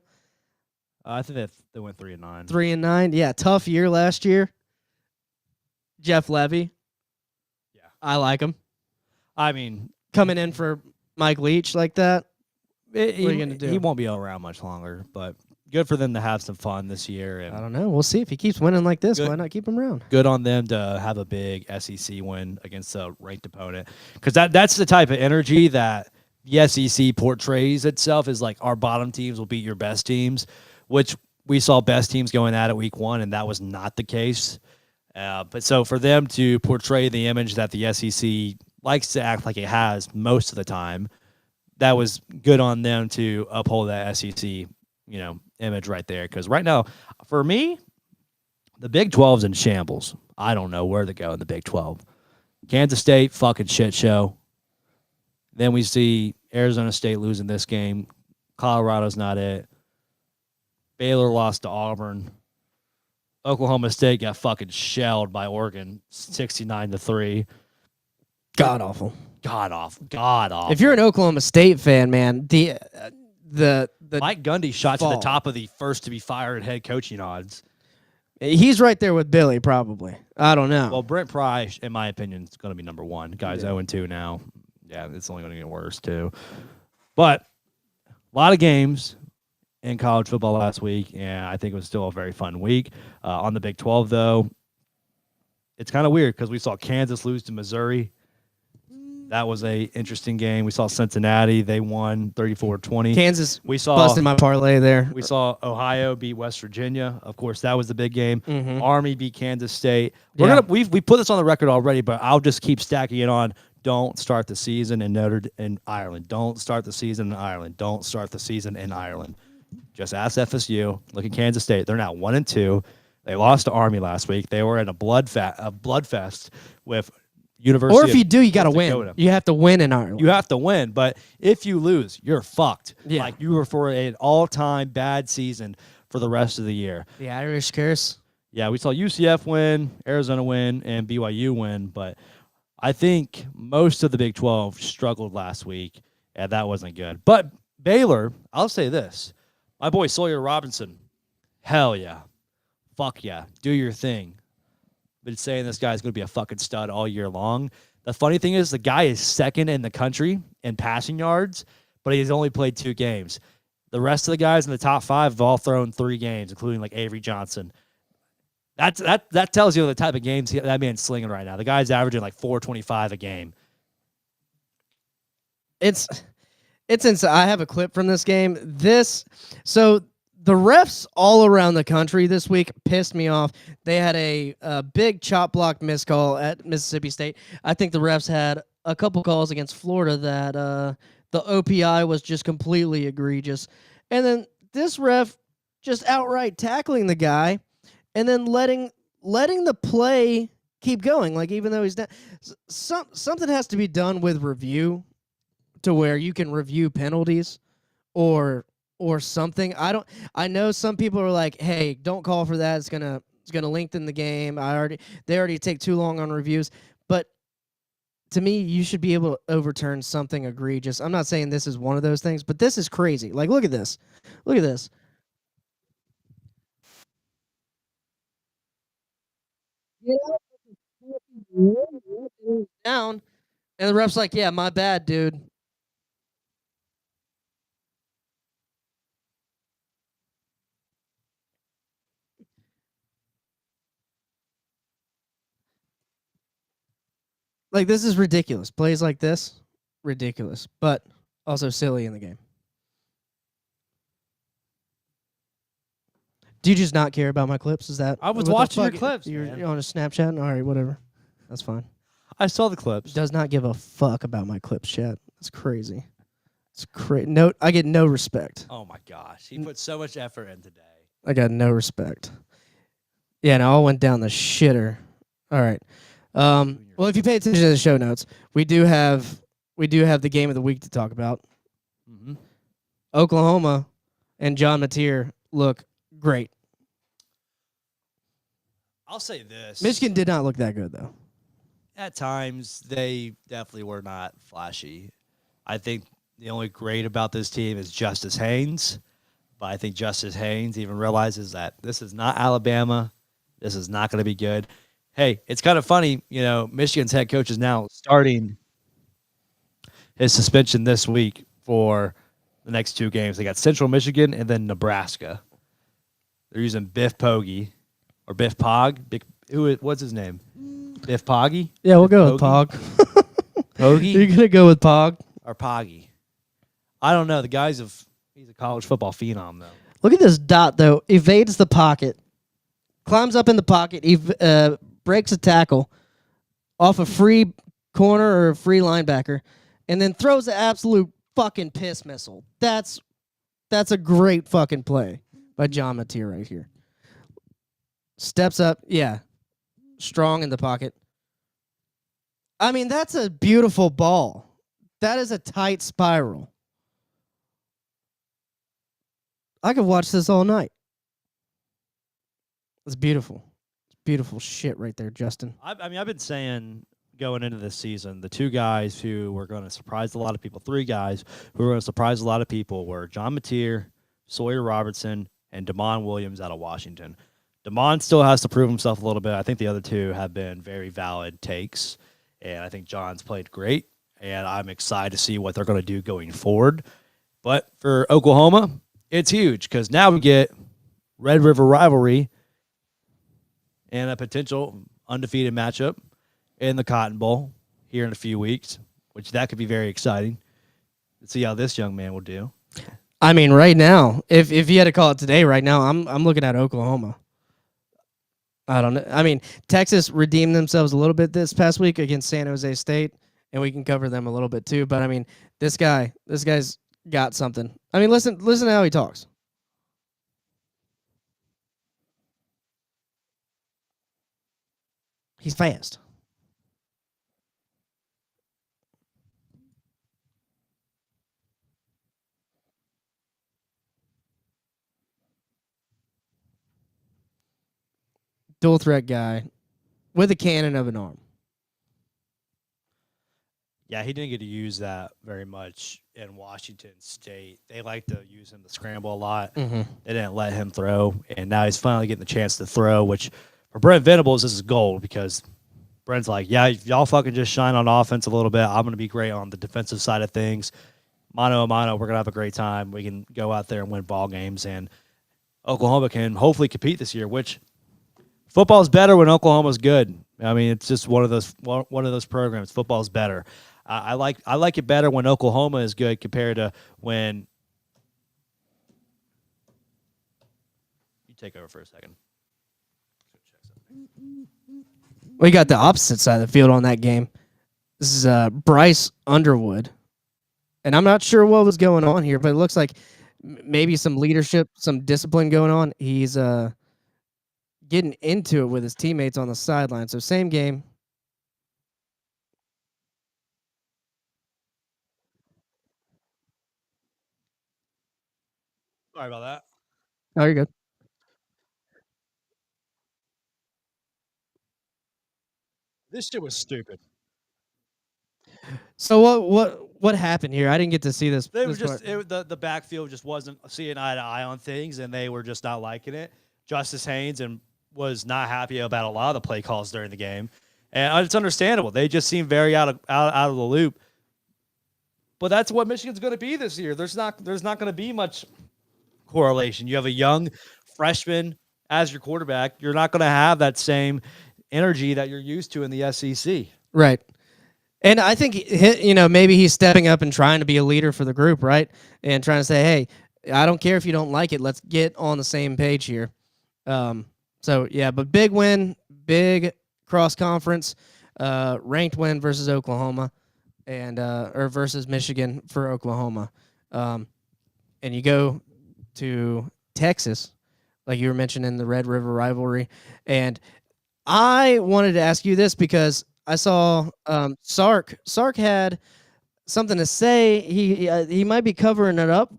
I think they went 3-9. 3-9, yeah, tough year last year. Jeff Levy, yeah, I like him. I mean, coming in for Mike Leach like that, what are you gonna do? He won't be around much longer, but good for them to have some fun this year. And I don't know. We'll see if he keeps winning like this. Why not keep him around? Good on them to have a big SEC win against a ranked opponent, because that's the type of energy that the SEC portrays itself as, like, our bottom teams will beat your best teams, which we saw best teams going at it week one, and that was not the case. But so for them to portray the image that the SEC likes to act like it has most of the time, that was good on them to uphold that SEC, image right there. Because right now, for me, the Big 12's in shambles. I don't know where to go in the Big 12. Kansas State, fucking shit show. Then we see Arizona State losing this game. Colorado's not it. Baylor lost to Auburn. Oklahoma State got fucking shelled by Oregon, 69-3. God awful. If you're an Oklahoma State fan, man, the Mike Gundy shot to the top of the first to be fired head coaching odds. He's right there with Billy, probably. I don't know. Well, Brent Pry, in my opinion, is going to be number one. Guy's 0-2 now. Yeah, it's only going to get worse too. But a lot of games in college football last week, and I think it was still a very fun week. On the Big 12, though, it's kind of weird because we saw Kansas lose to Missouri. That was a interesting game. We saw Cincinnati. They won 34-20. Kansas busted my parlay there. We saw Ohio beat West Virginia. Of course, that was the big game. Mm-hmm. Army beat Kansas State. We put this on the record already, but I'll just keep stacking it on. Don't start the season in Ireland. Don't start the season in Ireland. Don't start the season in Ireland. Just ask FSU. Look at Kansas State. They're now 1-2. They lost to Army last week. They were in a bloodfest with University. Or if you do, you got to North win. Dakota. You have to win in Ireland. You have to win, but if you lose, you're fucked. Yeah. Like you were for an all-time bad season for the rest of the year. The Irish curse. Yeah, we saw UCF win, Arizona win, and BYU win, but I think most of the Big 12 struggled last week, and that wasn't good. But Baylor, I'll say this. My boy Sawyer Robinson, hell yeah. Fuck yeah. Do your thing. Been saying this guy's going to be a fucking stud all year long. The funny thing is the guy is second in the country in passing yards, but he's only played 2 games. The rest of the guys in the top 5 have all thrown 3 games, including like Avery Johnson. That tells you the type of games that man's slinging right now. The guy's averaging like 425 a game. It's insane. I have a clip from this game. So the refs all around the country this week pissed me off. They had a big chop block miss call at Mississippi State. I think the refs had a couple calls against Florida that the OPI was just completely egregious. And then this ref just outright tackling the guy and then letting the play keep going. Like, even though he's not, something has to be done with review to where you can review penalties or something. I know some people are like, hey, don't call for that. It's gonna lengthen the game. They already take too long on reviews. But to me, you should be able to overturn something egregious. I'm not saying this is one of those things, but this is crazy. Like, look at this. Look at this. Down, and the ref's like, yeah, my bad, dude. Like, this is ridiculous. Plays like this, ridiculous, but also silly in the game. Do you just not care about my clips? Is that I was what the watching your fuck? clips, You're man. on a Snapchat? All right, whatever. That's fine. I saw the clips. Does not give a fuck about my clips, chat. It's crazy. It's crazy. No, I get no respect. Oh my gosh. He put so much effort in today. I got no respect. Yeah, no, all went down the shitter. All right. Well, if you pay attention to the show notes, we do have the game of the week to talk about. Mm-hmm. Oklahoma and John Mateer look great. I'll say this. Michigan did not look that good, though. At times, they definitely were not flashy. I think the only great about this team is Justice Haynes. But I think Justice Haynes even realizes that this is not Alabama. This is not going to be good. Hey, it's kind of funny. You know, Michigan's head coach is now starting his suspension this week for the next 2 games. They got Central Michigan and then Nebraska. They're using Biff Poggi or Biff Pog. What's his name? Biff Poggi? Yeah, we'll go with Pog. Poggi? You're going to go with Pog? Or Poggi. I don't know. He's a college football phenom, though. Look at this dot, though. Evades the pocket. Climbs up in the pocket. Breaks a tackle off a free corner or a free linebacker. And then throws an absolute fucking piss missile. That's a great fucking play by John Mateer right here. Steps up. Yeah. Strong in the pocket. I mean, that's a beautiful ball. That is a tight spiral. I could watch this all night. It's beautiful. It's beautiful shit right there, Justin. I mean, I've been saying going into this season, the 2 guys who were going to surprise a lot of people, 3 guys who were going to surprise a lot of people were John Mateer, Sawyer Robertson, and Damon Williams out of Washington. Damon still has to prove himself a little bit. I think the other 2 have been very valid takes, and I think John's played great, and I'm excited to see what they're going to do going forward. But for Oklahoma, it's huge because now we get Red River rivalry and a potential undefeated matchup in the Cotton Bowl here in a few weeks, which that could be very exciting. Let's see how this young man will do. I mean, right now, if you had to call it today, right now, I'm looking at Oklahoma. I don't know. I mean, Texas redeemed themselves a little bit this past week against San Jose State, and we can cover them a little bit too. But I mean, this guy's got something. I mean, listen to how he talks. He's fast. Dual threat guy with a cannon of an arm. Yeah, he didn't get to use that very much in Washington State. They like to use him to scramble a lot. Mhm. They didn't let him throw, and now he's finally getting the chance to throw, which for Brent Venables, this is gold because Brent's like, yeah, if y'all fucking just shine on offense a little bit, I'm going to be great on the defensive side of things. Mano a mano, we're going to have a great time. We can go out there and win ball games, and Oklahoma can hopefully compete this year, which football's better when Oklahoma's good. I mean, it's just one of those programs. Football's better. I like it better when Oklahoma is good compared to when you take over for a second. We got the opposite side of the field on that game. This is Bryce Underwood. And I'm not sure what was going on here, but it looks like maybe some leadership, some discipline going on. He's getting into it with his teammates on the sideline. So same game. Sorry about that. Oh, you're good. This shit was stupid. So what happened here? I didn't get to see this. They were this just part. the backfield just wasn't seeing eye to eye on things, and they were just not liking it. Justice Haynes was not happy about a lot of the play calls during the game, and it's understandable. They just seem very out of the loop. But that's what Michigan's going to be this year. There's not going to be much correlation. You have a young freshman as your quarterback. You're not going to have that same energy that you're used to in the SEC. Right. And I think, maybe he's stepping up and trying to be a leader for the group, right? And trying to say, hey, I don't care if you don't like it. Let's get on the same page here. But big win, big cross-conference, ranked win versus Oklahoma or versus Michigan for Oklahoma. And you go to Texas, like you were mentioning, the Red River rivalry. And I wanted to ask you this because I saw Sark. Sark had something to say. He might be covering it up,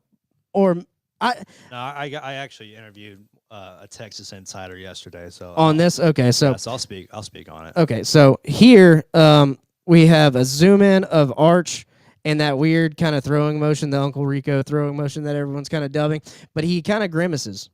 or I actually interviewed a Texas insider yesterday. So on this, okay. So yes, I'll speak on it. Okay, so here we have a zoom in of Arch and that weird kind of throwing motion, the Uncle Rico throwing motion that everyone's kind of dubbing, but he kind of grimaces.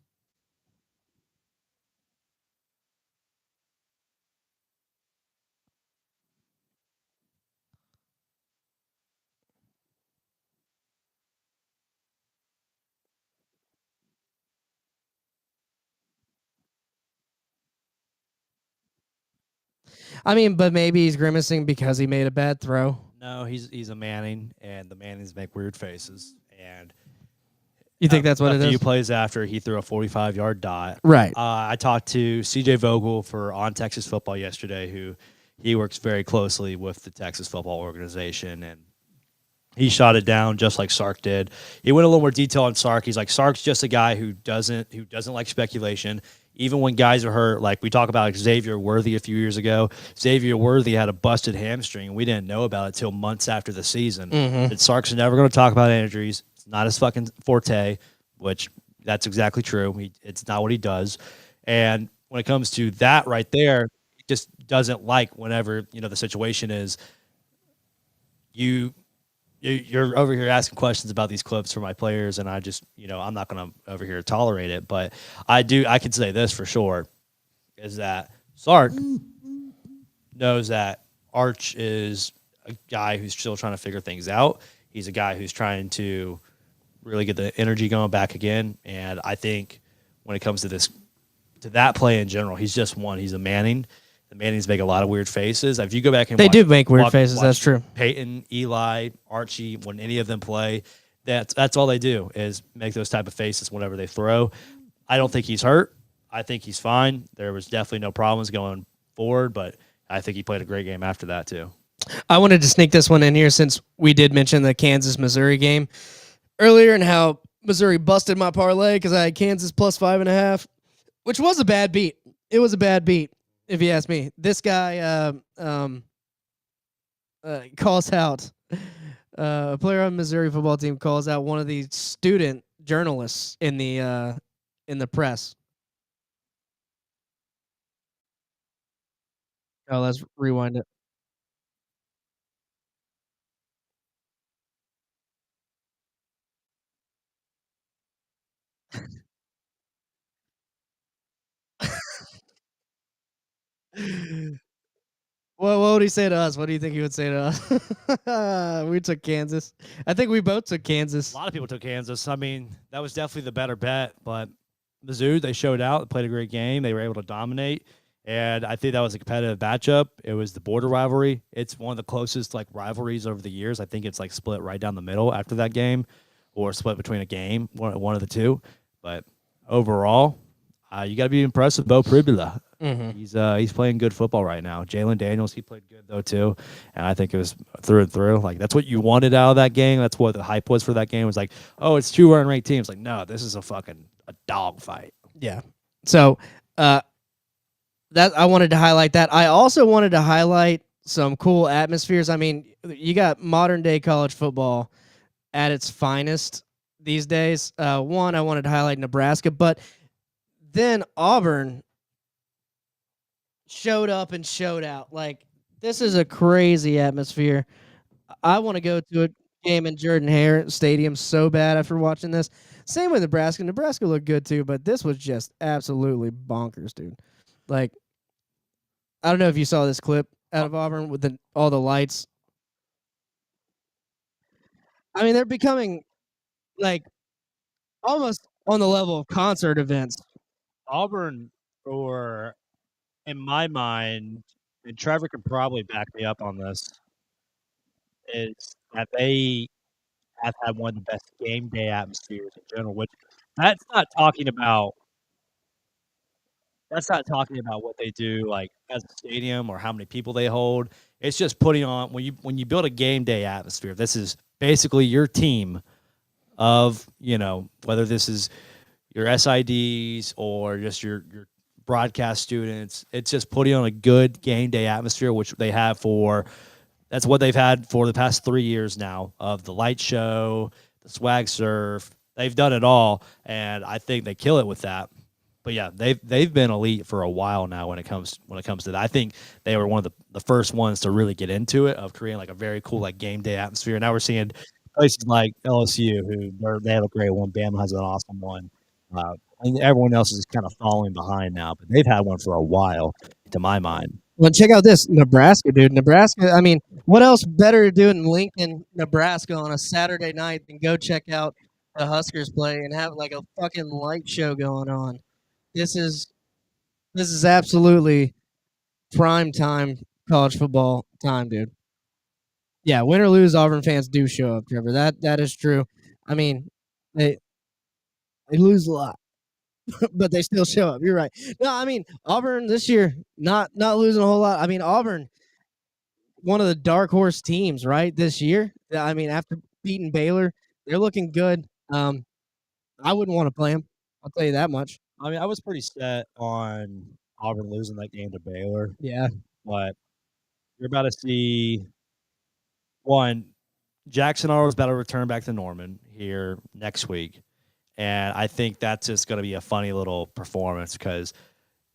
I mean, but maybe he's grimacing because he made a bad throw. No, he's a Manning, and the Mannings make weird faces. And you think that's what it is? A few plays after, he threw a 45-yard dot. Right. I talked to CJ Vogel for On Texas Football yesterday, who he works very closely with the Texas football organization, and he shot it down just like Sark did. He went a little more detail on Sark. He's like, Sark's just a guy who doesn't like speculation. Even when guys are hurt, like we talk about Xavier Worthy a few years ago. Xavier Worthy had a busted hamstring, and we didn't know about it till months after the season. Mhm. And Sark's never going to talk about injuries. It's not his fucking forte, which that's exactly true. It's not what he does. And when it comes to that right there, he just doesn't like whenever, the situation is you're over here asking questions about these clips for my players, and I just, I'm not going to over here tolerate it. But I can say this for sure, is that Sark knows that Arch is a guy who's still trying to figure things out. He's a guy who's trying to really get the energy going back again. And I think when it comes to that play in general, he's just one. He's a Manning. The Mannings make a lot of weird faces. If you go back and do make weird faces, that's true. Peyton, Eli, Archie, when any of them play, that's all they do is make those type of faces whenever they throw. I don't think he's hurt. I think he's fine. There was definitely no problems going forward, but I think he played a great game after that too. I wanted to sneak this one in here since we did mention the Kansas-Missouri game earlier and how Missouri busted my parlay because I had Kansas plus 5.5, which was a bad beat. It was a bad beat. if you ask me. This guy calls out a player on the Missouri football team calls out one of the student journalists in the press. Oh, let's rewind it. Well, what would he say to us? What do you think he would say to us? We took Kansas. I think we both took Kansas. A lot of people took Kansas. I mean, that was definitely the better bet, but Mizzou, they showed out, played a great game. They were able to dominate, and I think that was a competitive matchup. It was the border rivalry. It's one of the closest like rivalries over the years. I think it's like split right down the middle after that game, or split between a game, one of the two. But overall, you got to be impressed with Bo Pribula. He's playing good football right now. Jalen Daniels, he played good though too, and I think it was through and through. Like that's what you wanted out of that game. That's what the hype was for that game. It was like, oh, it's two unranked teams. Like, no, this is a dog fight. Yeah. So that I wanted to highlight that. I also wanted to highlight some cool atmospheres. I mean, you got modern day college football at its finest these days. One, I wanted to highlight Nebraska, but then Auburn showed up and showed out. Like, this is a crazy atmosphere. I want to go to a game in Jordan Hare Stadium so bad after watching this. Same with Nebraska. Nebraska looked good too, but this was just absolutely bonkers, dude. Like, I don't know if you saw this clip out of Auburn with all the lights. I mean, they're becoming like almost on the level of concert events. Auburn, or in my mind, and Trevor can probably back me up on this, is that they have had one of the best game day atmospheres in general. Which that's not talking about what they do like as a stadium or how many people they hold. It's just putting on when you build a game day atmosphere. This is basically your team of, whether this is your SIDs or just your broadcast students. It's just putting on a good game day atmosphere, which that's what they've had for the past 3 years now, of the light show, the swag surf. They've done it all, and I think they kill it with that. But yeah, they've been elite for a while now when it comes to that. I think they were one of the first ones to really get into it, of creating like a very cool like game day atmosphere. Now we're seeing places like LSU they have a great one. Bama has an awesome one. And everyone else is kind of following behind now, but they've had one for a while, to my mind. Well, check out this Nebraska, dude. Nebraska. I mean, what else better to do in Lincoln, Nebraska on a Saturday night than go check out the Huskers play and have like a fucking light show going on? This is absolutely prime time college football time, dude. Yeah, win or lose, Auburn fans do show up, Trevor. That is true. I mean, they lose a lot, but they still show up. You're right. No, I mean Auburn this year not losing a whole lot. I mean Auburn, one of the dark horse teams, right? This year. I mean, after beating Baylor, they're looking good. I wouldn't want to play them. I'll tell you that much. I mean, I was pretty set on Auburn losing that game to Baylor. Yeah. But you're about to see one. Jackson Arnold is about to return back to Norman here next week. And I think that's just going to be a funny little performance, because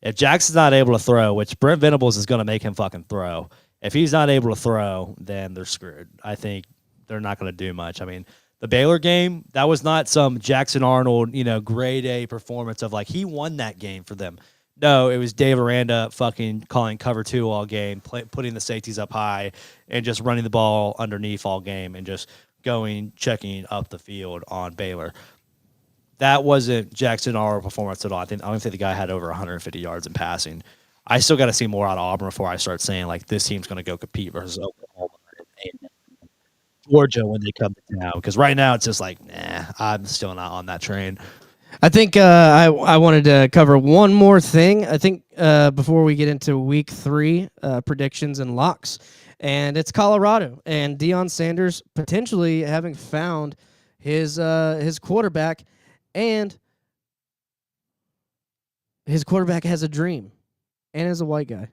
if Jackson's not able to throw, which Brent Venables is going to make him fucking throw, if he's not able to throw, then they're screwed. I think they're not going to do much. I mean, the Baylor game, that was not some Jackson Arnold, grade A performance of like he won that game for them. No, it was Dave Aranda fucking calling cover 2 all game, putting the safeties up high, and just running the ball underneath all game, and just checking up the field on Baylor. That wasn't Jackson Arnold performance at all. I don't think the guy had over 150 yards in passing. I still got to see more out of Auburn before I start saying like this team's going to go compete versus Oklahoma and Georgia when they come to town. Because right now it's just like, nah, I'm still not on that train. I think I wanted to cover one more thing. I think before we get into week 3 predictions and locks, and it's Colorado and Deion Sanders potentially having found his quarterback, and his quarterback has a dream, and as a white guy.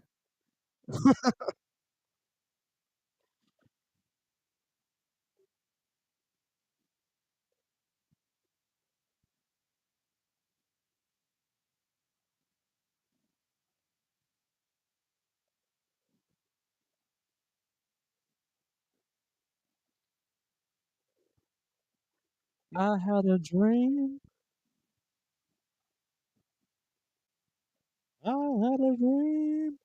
I had a dream. I had a dream.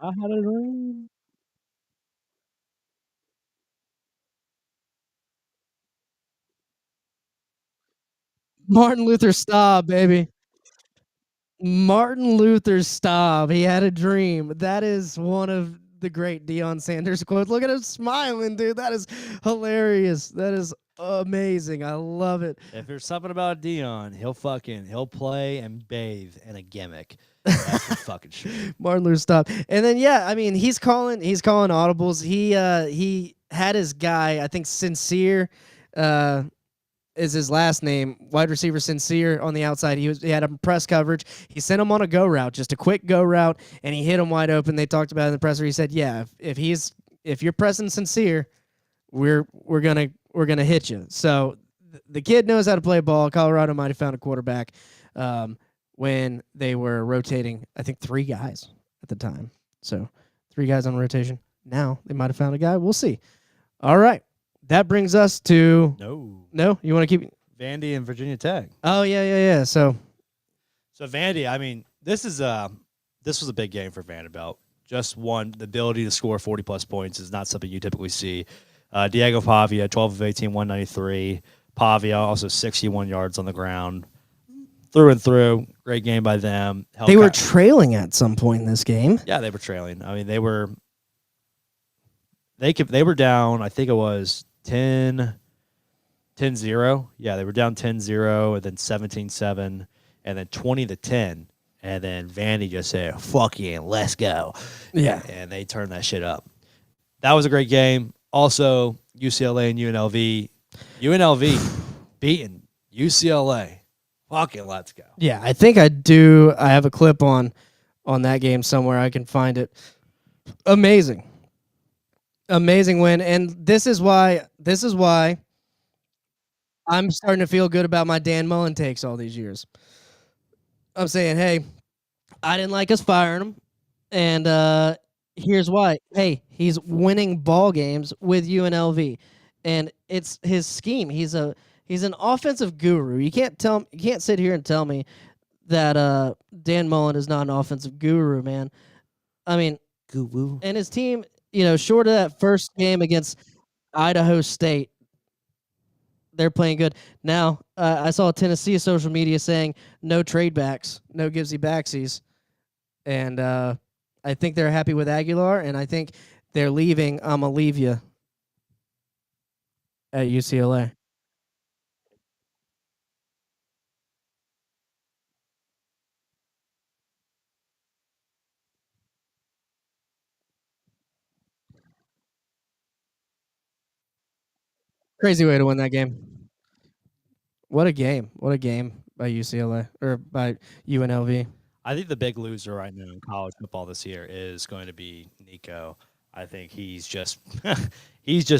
I had a dream. Martin Luther Staub, baby. Martin Luther Staub. He had a dream. That is one of the great Deion Sanders quotes. Look at him smiling, dude. That is hilarious. That is amazing. I love it. If there's something about Dion, he'll play and bathe in a gimmick. That's for fucking sure. Martin Luther Staub. And then I mean, he's calling audibles. He had his guy, I think Sincere, is his last name, wide receiver Sincere on the outside. He had a press coverage. He sent him on a go route, just a quick go route, and he hit him wide open. They talked about it in the presser. He said, "Yeah, if you're pressing Sincere, we're gonna hit you." So the kid knows how to play ball. Colorado might have found a quarterback when they were rotating. I think 3 guys at the time. So 3 guys on rotation. Now they might have found a guy. We'll see. All right. That brings us to no. You want to keep Vandy and Virginia Tech. Oh yeah. So Vandy, I mean, this was a big game for Vanderbilt. Just the ability to score 40+ points is not something you typically see. Diego Pavia, 12 of 18, 193. Pavia also 61 yards on the ground. Through and through, great game by them. They were trailing at some point in this game. Yeah, they were trailing. I mean, they were down, I think it was 10-0. Yeah, they were down 10-0 and then 17-7 and then 20-10. And then Vandy just said, "Fuck yeah, let's go." Yeah. And they turned that shit up. That was a great game. Also, UCLA and UNLV. UNLV beating UCLA. Fucking let's go. Yeah, I think I do. I have a clip on that game somewhere. I can find it. Amazing win. And this is why I'm starting to feel good about my Dan Mullen takes all these years. I'm saying, hey, I didn't like us firing him, and here's why. Hey, he's winning ball games with UNLV, and it's his scheme. He's an offensive guru. You can't sit here and tell me that Dan Mullen is not an offensive guru, man. I mean, guru. And his team, short of that first game against Idaho State, they're playing good. Now, I saw Tennessee social media saying no trade backs, no givesy backsies. And I think they're happy with Aguilar, and I think they're leaving Leave at UCLA. Crazy way to win that game. What a game. What a game by UCLA or by UNLV. I think the big loser right now in college football this year is going to be Nico. I think he's just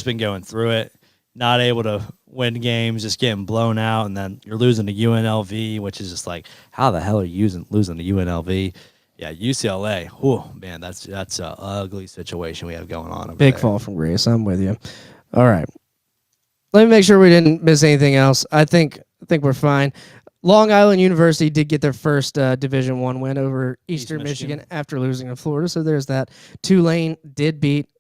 been going through it, not able to win games, just getting blown out, and then you're losing to UNLV, which is just like, how the hell are you losing to UNLV? Yeah, UCLA. Oh man, that's an ugly situation we have going on over Big there. fall from grace. I'm with you. All right. Let me make sure we didn't miss anything else. I think we're fine. Long Island University did get their first Division I win over Eastern Michigan after losing to Florida, so there's that. Tulane did beat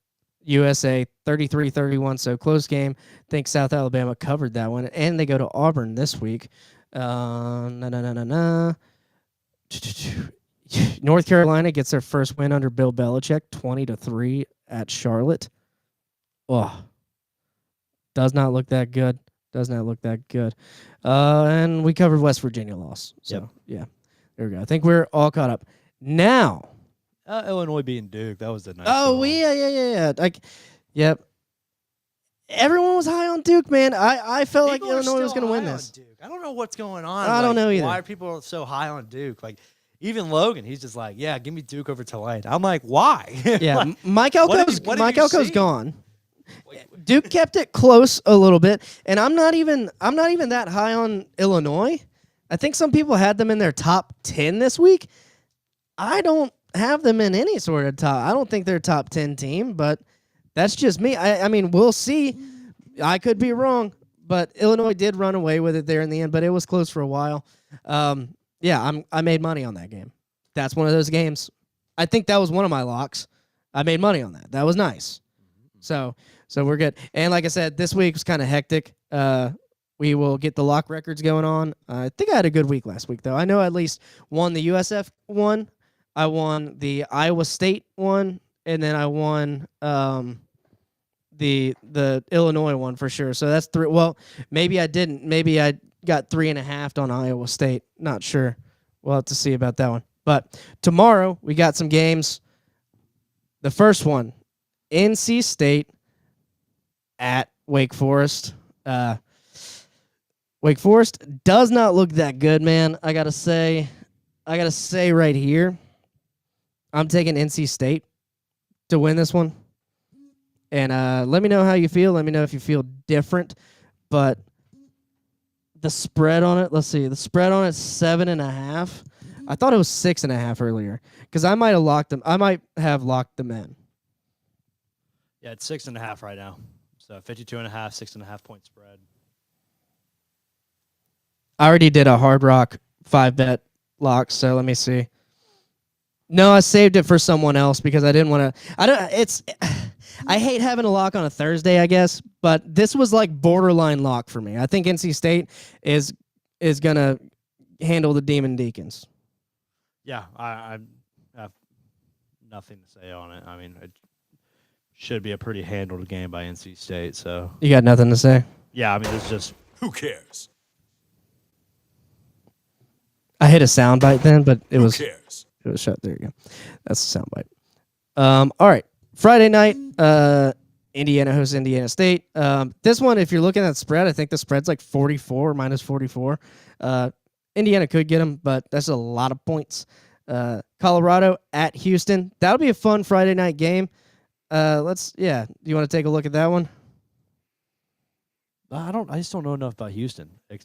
USA 33-31, so close game. I think South Alabama covered that one, and they go to Auburn this week. North Carolina gets their first win under Bill Belichick, 20-3 at Charlotte. Oh, does not look that good. And we covered West Virginia loss. So, yeah, there we go. I think we're all caught up. Now. Illinois beating Duke. That was the nice Oh, yeah. Yep. everyone was high on Duke, man. I felt People like are Illinois was still going to win high this. on Duke. I don't know what's going on. I don't know either. Why are people so high on Duke? Like, even Logan, he's just like, yeah, give me Duke over Tulane. I'm like, why? Yeah, Like, Mike what have Elko's you- what have Mike you Elko's seen? gone. Duke kept it close a little bit, and I'm not even that high on Illinois. I think some people had them in their top 10 this week. I don't have them in any sort of top. I don't think they're a top 10 team, but that's just me. I mean, we'll see. I could be wrong, but Illinois did run away with it there in the end, but it was close for a while. Yeah, I made money on that game. That's one of those games. I think that was one of my locks. I made money on that. That was nice. So we're good. And like I said, this week was kind of hectic. We will get the lock records going on. I think I had a good week last week, though. I know I at least won the USF one. I won the Iowa State one, and then I won the Illinois one for sure. So that's 3. Well, maybe I didn't. Maybe I got 3.5 on Iowa State. Not sure. We'll have to see about that one. But tomorrow we got some games. The first one, NC State at Wake Forest. Wake Forest does not look that good, man. I gotta say right here, I'm taking NC State to win this one. And let me know how you feel. Let me know if you feel different. But the spread on it, let's see. The spread on it 7.5. I thought it was 6.5 earlier because I might have locked them. I might have locked them in. Yeah, it's 6.5 right now. So 52.5, 6.5 point spread. I already did a Hard Rock 5-bet lock, so let me see. No, I saved it for someone else because I didn't want to. I hate having a lock on a Thursday, I guess, but this was like borderline lock for me. I think NC State is gonna handle the Demon Deacons. Yeah, I have nothing to say on it. I mean, it should be a pretty handled game by NC State. So You got nothing to say? yeah, I mean, it's just Who cares? I hit a soundbite then, but it was cares? It was shut. There you go. That's a soundbite. All right. Friday night, Indiana hosts Indiana State. This one, if you're looking at spread, I think the spread's like 44, minus 44. Indiana could get them, but that's a lot of points. Colorado at Houston. That'll be a fun Friday night game. Do you want to take a look at that one? I just don't know enough about Houston. There's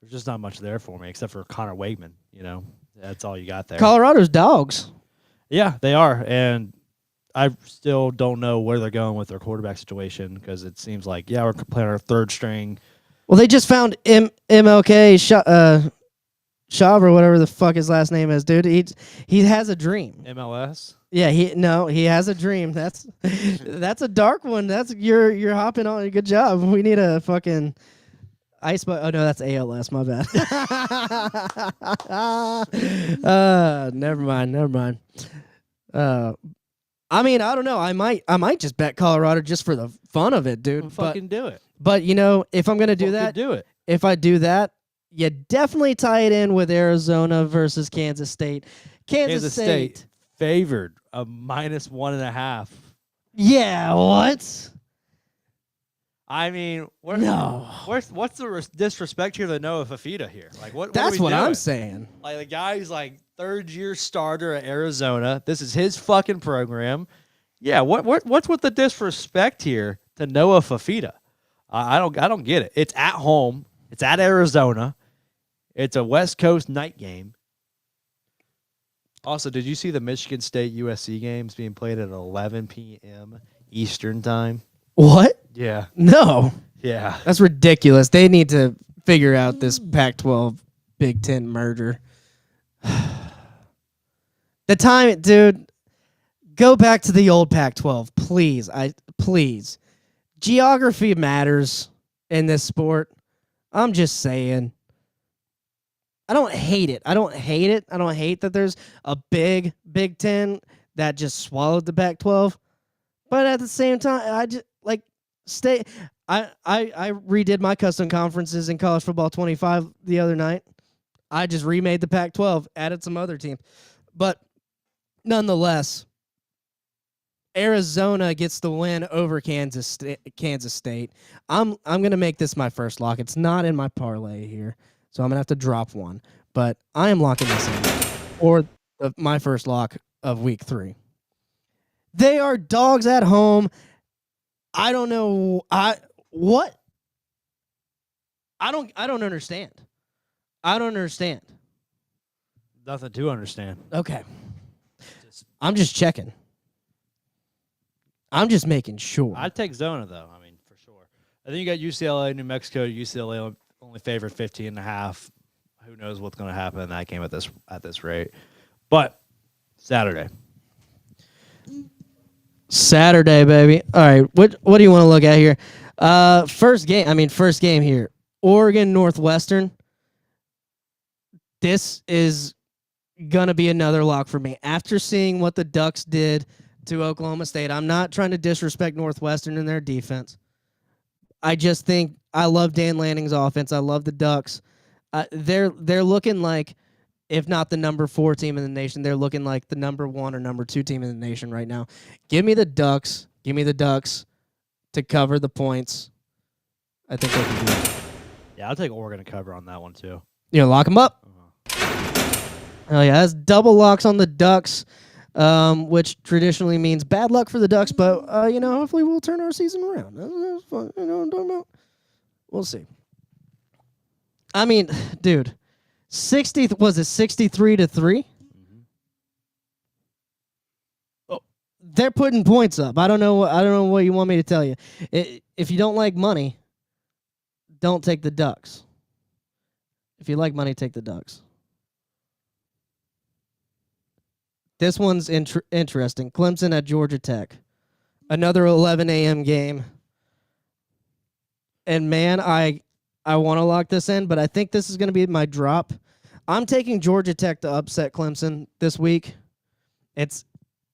just not much there for me except for Connor Wakeman. You know, that's all you got there. Colorado's dogs. Yeah, they are, and I still don't know where they're going with their quarterback situation because it seems like we're playing our third string. Well, they just found MLK Shaw or whatever the fuck his last name is, dude. He has a dream. MLS. Yeah, he has a dream. That's a dark one. That's you're hopping on. Good job. We need a fucking ice. Oh no, that's ALS. My bad. Never mind. I mean, I don't know. I might just bet Colorado just for the fun of it, dude. Fucking do it. But you know, if I'm gonna do that, do it. If I do that, you definitely tie it in with Arizona versus Kansas State. Kansas State favored a minus 1.5. Yeah, what? I mean, what's the disrespect here to Noah Fafita here? Like, That's what doing? I'm saying. Like, the guy who's like third-year starter at Arizona. This is his fucking program. Yeah, what's with the disrespect here to Noah Fafita? I don't get it. It's at home. It's at Arizona. It's a West Coast night game. Also, did you see the Michigan State USC games being played at 11 p.m. Eastern time? What? Yeah. No. Yeah. That's ridiculous. They need to figure out this Pac-12 Big Ten merger. The time, dude, go back to the old Pac-12, please. Please. Geography matters in this sport. I'm just saying. I don't hate it. I don't hate that there's a big Big Ten that just swallowed the Pac-12. But at the same time, I just I redid my custom conferences in College Football 25 the other night. I just remade the Pac-12, added some other teams. But nonetheless, Arizona gets the win over Kansas State. I'm gonna make this my first lock. It's not in my parlay here, so I'm gonna have to drop one. But I am locking this in, or my first lock of week 3. They are dogs at home. I don't know. What? I don't understand. I don't understand. Nothing to understand. Okay. I'm just checking. I'm just making sure. I'd take Zona, though. I mean, for sure. I think you got UCLA, New Mexico. UCLA only favored 15.5. Who knows what's going to happen in that game at this rate? But Saturday, baby. All right. What do you want to look at here? First game here. Oregon Northwestern. This is gonna be another lock for me. After seeing what the Ducks did to Oklahoma State, I'm not trying to disrespect Northwestern and their defense. I just think I love Dan Lanning's offense. I love the Ducks. They're looking like, if not the number 4 team in the nation, they're looking like the number 1 or number 2 team in the nation right now. Give me the Ducks. Give me the Ducks to cover the points. I think they can do it. yeah, I'll take Oregon to cover on that one too. You know, lock them up. Oh yeah, that's double locks on the Ducks, which traditionally means bad luck for the Ducks. But hopefully we'll turn our season around. That's fun. You know what I'm talking about? We'll see. I mean, dude, 63-3? Oh, they're putting points up. I don't know what you want me to tell you. If you don't like money, don't take the Ducks. If you like money, take the Ducks. This one's interesting. Clemson at Georgia Tech. Another 11 a.m. game. And, man, I want to lock this in, but I think this is going to be my drop. I'm taking Georgia Tech to upset Clemson this week. It's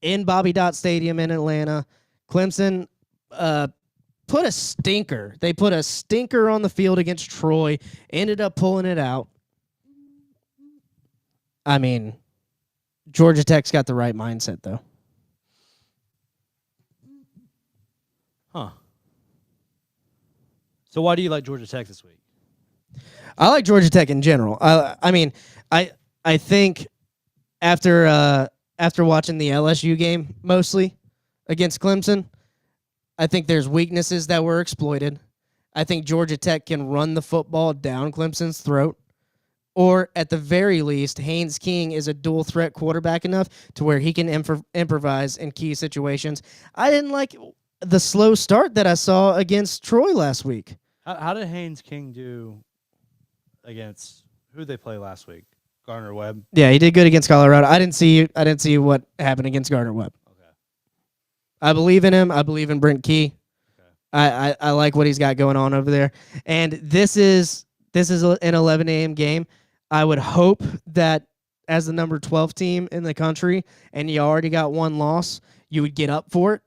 in Bobby Dodd Stadium in Atlanta. Clemson put a stinker. They put a stinker on the field against Troy, ended up pulling it out. I mean, Georgia Tech's got the right mindset, though. Huh. So why do you like Georgia Tech this week? I like Georgia Tech in general. I mean, I think after watching the LSU game mostly against Clemson, I think there's weaknesses that were exploited. I think Georgia Tech can run the football down Clemson's throat. Or at the very least, Haynes King is a dual threat quarterback enough to where he can improvise in key situations. I didn't like the slow start that I saw against Troy last week. How did Haynes King do against who they play last week? Gardner Webb. Yeah, he did good against Colorado. I didn't see what happened against Gardner Webb. Okay. I believe in him. I believe in Brent Key. Okay. I like what he's got going on over there. And this is an 11 a.m. game. I would hope that as the number 12 team in the country and you already got one loss, you would get up for it.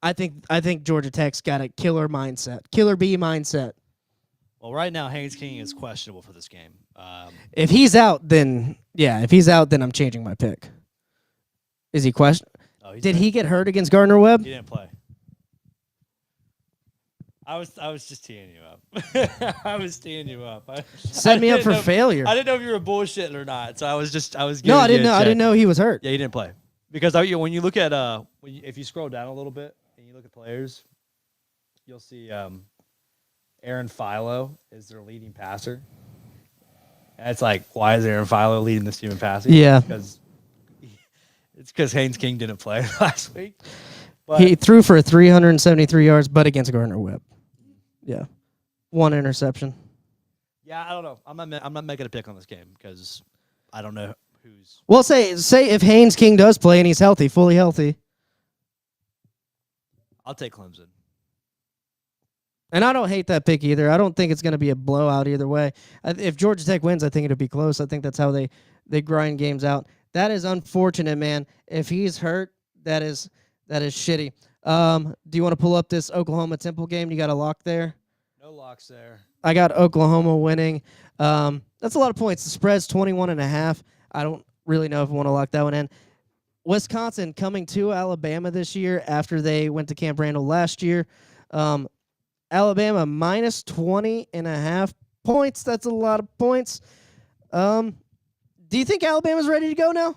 I think Georgia Tech's got a killer mindset, killer bee mindset. Well, right now Haynes King is questionable for this game. If he's out, then I'm changing my pick. Is he questionable? Oh, did he get hurt against Gardner Webb? He didn't play. I was just teeing you up. I was teeing you up. Set me up for failure. I didn't know if you were bullshitting or not, so I was. No, I didn't know. I didn't know he was hurt. Yeah, he didn't play because when you look at if you scroll down a little bit and you look at players, you'll see Aaron Philo is their leading passer. And it's like, why is Aaron Philo leading this team in passing? Yeah, because Haynes King didn't play last week. But he threw for 373 yards, but against Gardner Webb. Yeah, 1 interception. Yeah, I don't know. I'm not making a pick on this game because I don't know who's. Well, say if Haynes King does play and he's healthy, fully healthy. I'll take Clemson. And I don't hate that pick either. I don't think it's going to be a blowout either way. If Georgia Tech wins, I think it'll be close. I think that's how they grind games out. That is unfortunate, man. If he's hurt, that is shitty. Do you want to pull up this Oklahoma Temple game? You got a lock there? No locks there. I got Oklahoma winning. That's a lot of points. The spread's 21.5. I don't really know if I want to lock that one in. Wisconsin coming to Alabama this year after they went to Camp Randall last year. Alabama minus 20.5 points. That's a lot of points. Do you think Alabama's ready to go now?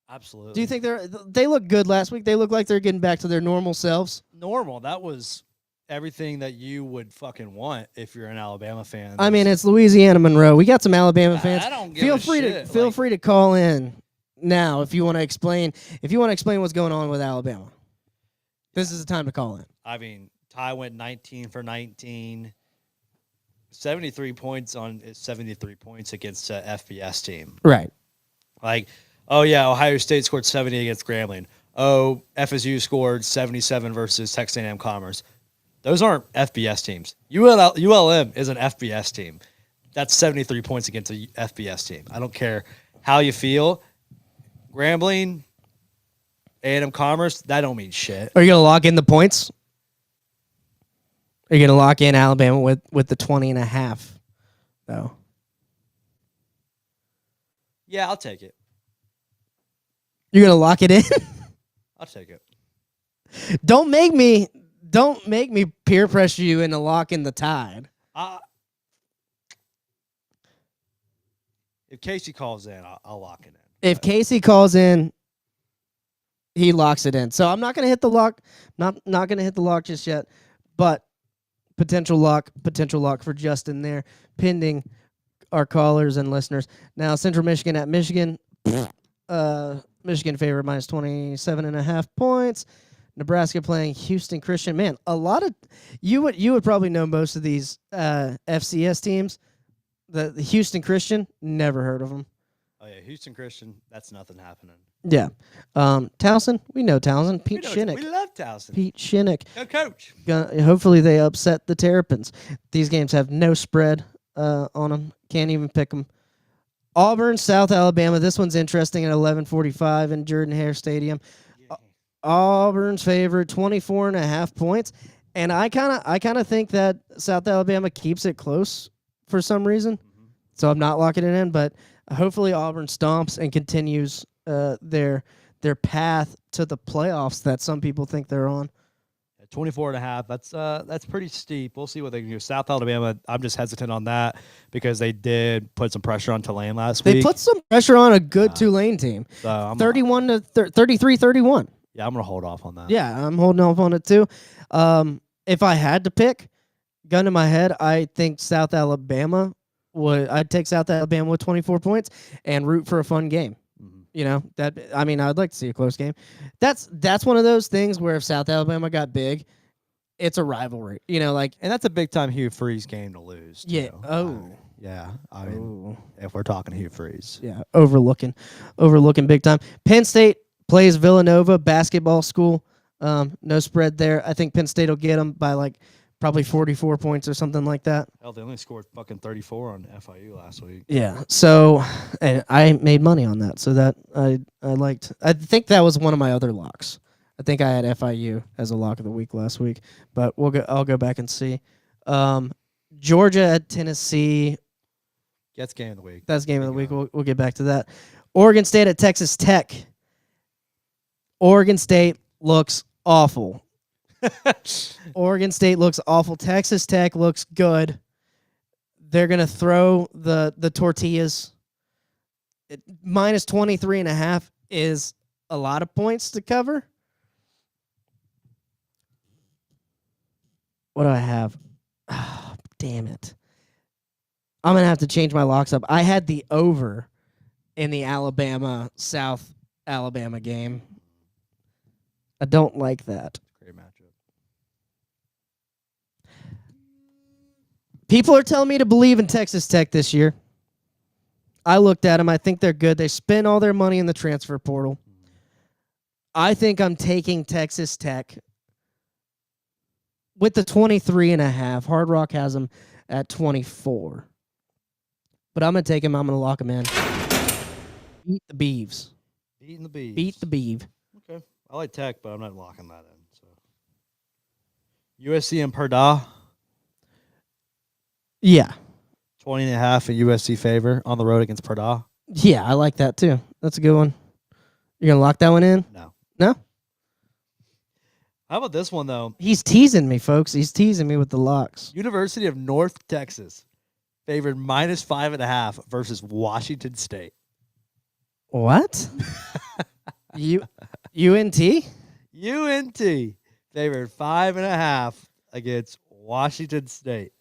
Absolutely. Do you think they look good last week? They look like they're getting back to their normal selves. Normal. That was everything that you would fucking want if you're an Alabama fan. I mean, it's Louisiana Monroe. We got some Alabama fans. I don't give feel a free shit. to feel free to call in now if you want to explain what's going on with Alabama. This is the time to call in. I mean, Ty went 19 for 19, 73 points on 73 points against an FBS team. Right. Like, oh yeah, Ohio State scored 70 against Grambling. Oh, FSU scored 77 versus Texas A&M Commerce. Those aren't FBS teams. ULM is an FBS team. That's 73 points against a FBS team. I don't care how you feel. Grambling, A&M Commerce, that don't mean shit. Are you going to lock in the points? Are you going to lock in Alabama with the 20.5, though? Yeah, I'll take it. You're going to lock it in? I'll take it. Don't make me peer pressure you into locking the Tide. If Casey calls in, I'll lock it in. If Casey calls in, he locks it in. So I'm not going to hit the lock. Not going to hit the lock just yet, but potential lock for Justin there, pending our callers and listeners. Now, Central Michigan at Michigan. Michigan favorite minus 27.5 points. Nebraska playing Houston Christian. Man, a lot of you would probably know most of these FCS teams. The Houston Christian, never heard of them. Oh yeah, Houston Christian. That's nothing happening. Yeah, Towson, we know Towson. Pete Shinnick. We love Towson. Pete Shinnick. Go coach. Hopefully they upset the Terrapins. These games have no spread on them. Can't even pick them. Auburn, South Alabama. This one's interesting at 11:45 in Jordan-Hare Stadium. Auburn's favorite, 24.5 points, and I kind of think that South Alabama keeps it close for some reason. So I'm not locking it in, but hopefully Auburn stomps and continues their path to the playoffs that some people think they're on. 24.5. That's pretty steep. We'll see what they can do. South Alabama, I'm just hesitant on that because they did put some pressure on Tulane last week. They put some pressure on a good Tulane team. So 33-31. Yeah, I'm gonna hold off on that. Yeah, I'm holding off on it too. If I had to pick, gun to my head, I think South Alabama I'd take South Alabama with 24 points and root for a fun game. You know, I'd like to see a close game. That's one of those things where if South Alabama got big, it's a rivalry. You know, like, and that's a big time Hugh Freeze game to lose. Too. Yeah. Oh. Yeah. I mean, if we're talking Hugh Freeze. Yeah. Overlooking big time. Penn State plays Villanova basketball school. No spread there. I think Penn State will get them by like probably 44 points or something like that. Hell, they only scored fucking 34 on FIU last week. Yeah. So, and I made money on that. So that I liked. I think that was one of my other locks. I think I had FIU as a lock of the week last week, but I'll go back and see. Georgia at Tennessee. That's game of the week. That's game of the week. We'll get back to that. Oregon State at Texas Tech. Oregon State looks awful. Oregon State looks awful. Texas Tech looks good. They're going to throw the tortillas. Minus 23.5 is a lot of points to cover. What do I have? Oh, damn it. I'm going to have to change my locks up. I had the over in the South Alabama game. I don't like that. Great matchup. People are telling me to believe in Texas Tech this year. I looked at them. I think they're good. They spent all their money in the transfer portal. I think I'm taking Texas Tech with the 23.5. Hard Rock has them at 24. But I'm going to take him. I'm going to lock him in. Beat the Beavs. Beating the Beavs. Beat the Beav. Okay. I like Tech, but I'm not locking that in. So USC and Purdue. Yeah. 20.5 a USC favor on the road against Purdue. Yeah, I like that too. That's a good one. You're going to lock that one in? No. No? How about this one, though? He's teasing me, folks. He's teasing me with the locks. University of North Texas favored -5.5 versus Washington State. What? UNT? UNT favored 5.5 against Washington State.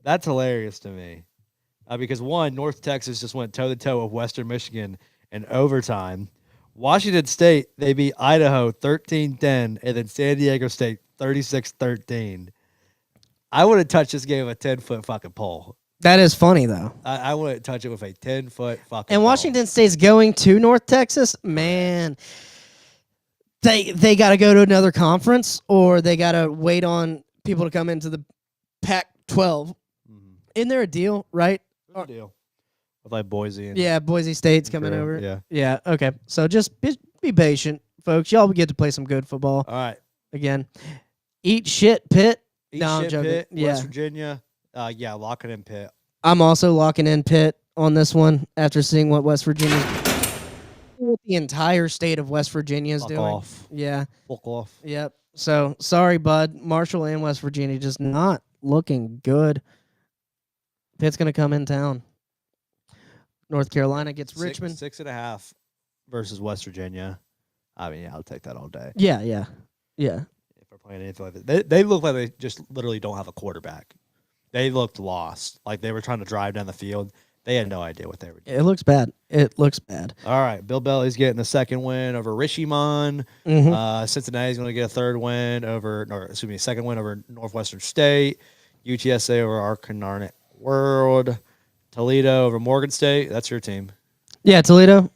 That's hilarious to me. Because one, North Texas just went toe-to-toe with Western Michigan in overtime. Washington State, they beat Idaho 13-10, and then San Diego State 36-13. I would have touched this game with a 10-foot fucking pole. That is funny, though. I wouldn't touch it with a 10-foot fucking And pole. Washington State's going to North Texas? Man, they got to go to another conference, or they got to wait on people to come into the Pac-12. Isn't there a deal, right? There's a deal. With like Boise. And Yeah, Boise State's coming over. Yeah. Yeah, okay. So just be patient, folks. Y'all will get to play some good football. All right. Again. Eat shit, Pitt. Eat No, I'm shit, joking. Pitt, Yeah. West Virginia. Yeah, lock it in Pitt. I'm also locking in Pitt on this one after seeing what West Virginia, what the entire state of West Virginia is Fuck doing. off. Yeah. Fuck off. Yep. So sorry, bud. Marshall and West Virginia just not looking good. Pitt's gonna come in town. North Carolina gets Richmond. 6.5 versus West Virginia. I mean, yeah, I'll take that all day. Yeah. If we're playing anything like that. They look like they just literally don't have a quarterback. They looked lost. Like they were trying to drive down the field. They had no idea what they were doing. It looks bad. It looks bad. All right. Bill Belly's getting the second win over Richmond. Cincinnati's going to get a second win over Northwestern State. UTSA over Arcanarnet World. Toledo over Morgan State. That's your team. Yeah, Toledo.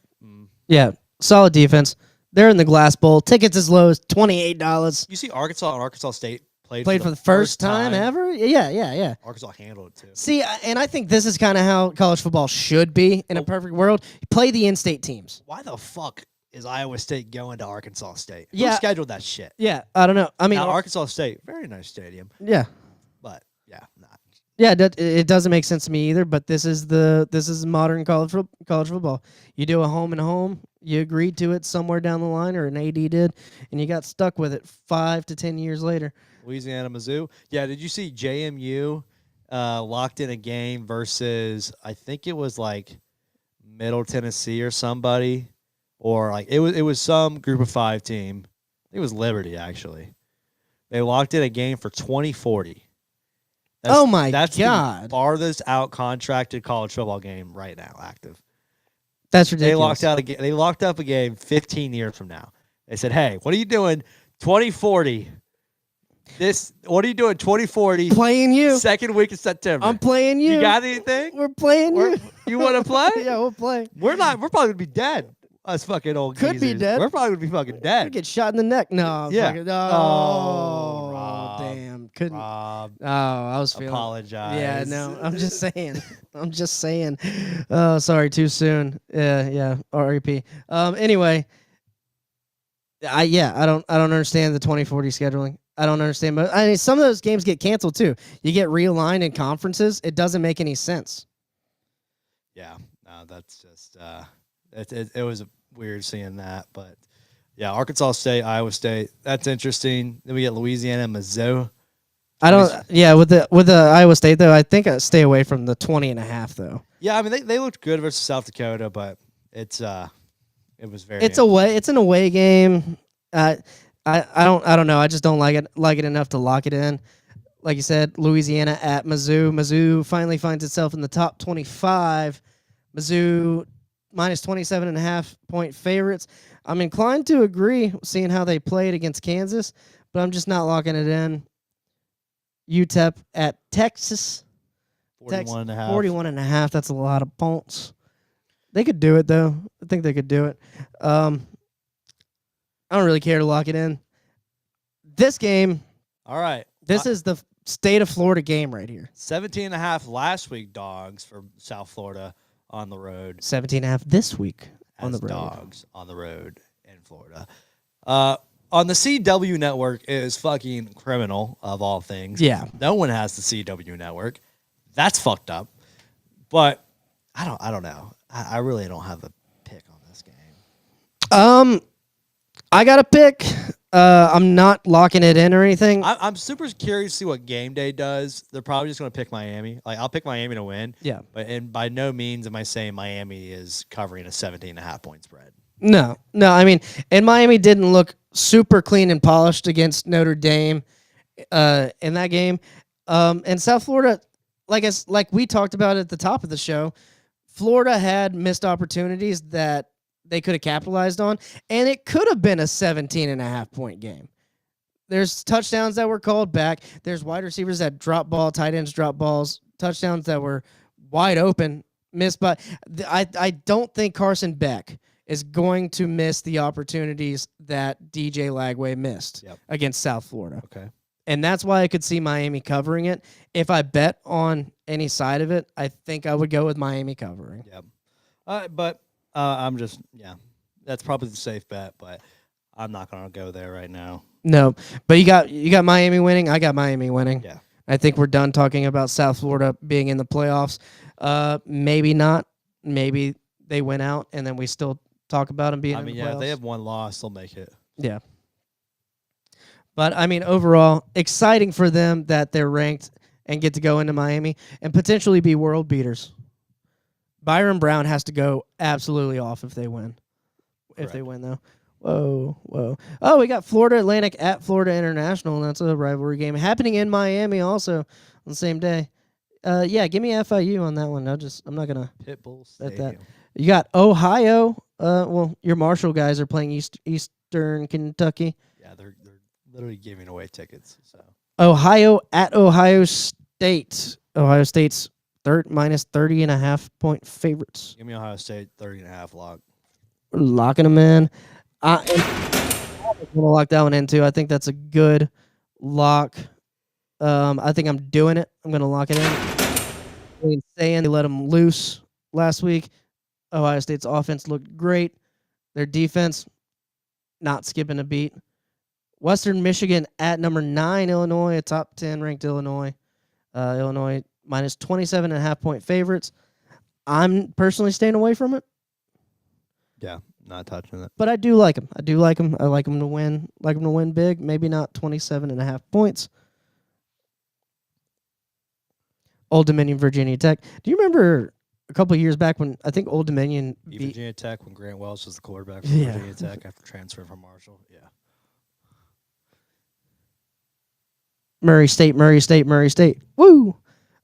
Yeah, solid defense. They're in the Glass Bowl. Tickets as low as $28. You see Arkansas and Arkansas State played for the first time ever? Yeah. Arkansas handled it, too. See, and I think this is kind of how college football should be in a perfect world. You play the in-state teams. Why the fuck is Iowa State going to Arkansas State? Yeah. Who scheduled that shit? Yeah, I don't know. I mean, Now, Arkansas State, very nice stadium. Yeah. But, yeah, not. Yeah, it doesn't make sense to me either. But this is modern college football. You do a home and home. You agreed to it somewhere down the line, or an AD did, and you got stuck with it 5 to 10 years later. Louisiana, Mizzou. Yeah, did you see JMU locked in a game versus, I think it was like Middle Tennessee or somebody, or like it was some Group of 5 team. I think it was Liberty, actually. They locked in a game for 2040. That's God. The farthest out contracted college football game right now active. That's ridiculous. They locked up a game 15 years from now. They said, "Hey, what are you doing? 2040. What are you doing? 2040. Playing you. Second week of September. I'm playing you. You got anything? We're playing you. You want to play? Yeah, we'll play. We're probably gonna be dead. Us fucking old Could be geezers. dead. We're probably gonna be fucking We dead. get shot in the neck. No. Yeah. Oh, Rob. damn. Couldn't. Rob, Oh, I was feeling. apologize. Yeah, no. I'm just saying. Oh, sorry. Too soon. Yeah. REP. Anyway. I don't understand the 2040 scheduling. I don't understand. But I mean, some of those games get canceled too. You get realigned in conferences. It doesn't make any sense. Yeah. No, that's just it was weird seeing that, but yeah, Arkansas State, Iowa State, that's interesting. Then we get Louisiana, Mizzou. I don't. Yeah, with the Iowa State though, I think I stay away from the 20.5 though. Yeah, I mean they looked good versus South Dakota, but it was very. It's an away game. I don't know. I just don't like it enough to lock it in. Like you said, Louisiana at Mizzou. Mizzou finally finds itself in the top 25. Mizzou minus 27.5 point favorites. I'm inclined to agree, seeing how they played against Kansas, but I'm just not locking it in. UTEP at Texas. 41.5. 41.5. That's a lot of points. They could do it though. I think they could do it. I don't really care to lock it in. This game. All right. This is the state of Florida game right here. 17.5 last week dogs for South Florida on the road. 17.5 this week on the road. Dogs on the road in Florida. On the CW network is fucking criminal of all things. Yeah. No one has the CW network. That's fucked up. But I don't know. I really don't have a pick on this game. I got a pick. I'm not locking it in or anything. I'm super curious to see what game day does. They're probably just going to pick Miami. Like, I'll pick Miami to win. Yeah. And by no means am I saying Miami is covering a 17.5 point spread. No. I mean, and Miami didn't look super clean and polished against Notre Dame in that game. And South Florida, like we talked about at the top of the show, Florida had missed opportunities that they could have capitalized on, and it could have been a 17.5 point game. There's touchdowns that were called back. There's wide receivers that drop ball, tight ends drop balls, touchdowns that were wide open, missed. But I don't think Carson Beck is going to miss the opportunities that DJ Lagway missed against South Florida. Okay. And that's why I could see Miami covering it. If I bet on any side of it, I think I would go with Miami covering. Yep. But I'm just, that's probably the safe bet, but I'm not going to go there right now. No, but you got Miami winning. I got Miami winning. Yeah. I think we're done talking about South Florida being in the playoffs. Maybe not. Maybe they win out, and then we still talk about them being in the playoffs. If they have one loss, they'll make it. Yeah. But, I mean, overall, exciting for them that they're ranked and get to go into Miami and potentially be world beaters. Byron Brown has to go absolutely off if they win. If they win, though. Whoa. Oh, we got Florida Atlantic at Florida International, and that's a rivalry game happening in Miami also on the same day. Give me FIU on that one. I'm not gonna Pitbull bet Stadium. that. You got Ohio. Your Marshall guys are playing Eastern Kentucky. Yeah, they're literally giving away tickets. So Ohio at Ohio State. Ohio State's minus 30.5 point favorites. Give me Ohio State 30.5 lock. We're locking them in. I'm going to lock that one in, too. I think that's a good lock. I think I'm doing it. I'm going to lock it in. Saying they let them loose last week. Ohio State's offense looked great. Their defense, not skipping a beat. Western Michigan at number 9, Illinois, a top 10 ranked Illinois. Illinois minus 27.5 point favorites. I'm personally staying away from it. Yeah, not touching it. But I do like them. I like them to win. Like them to win big. Maybe not 27.5 points. Old Dominion, Virginia Tech. Do you remember a couple of years back when I think Old Dominion beat Virginia Tech when Grant Wells was the quarterback for Yeah. Virginia Tech after transferring from Marshall? Yeah. Murray State. Woo!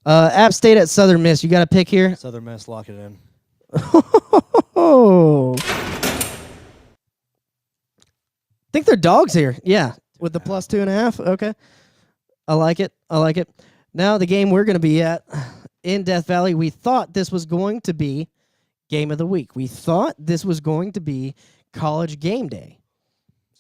App State at Southern Miss. You got a pick here? Southern Miss, lock it in. Oh. Think they're dogs here. Yeah. With the plus 2.5. Okay. I like it. Now the game we're going to be at in Death Valley, we thought this was going to be game of the week. We thought this was going to be college game day.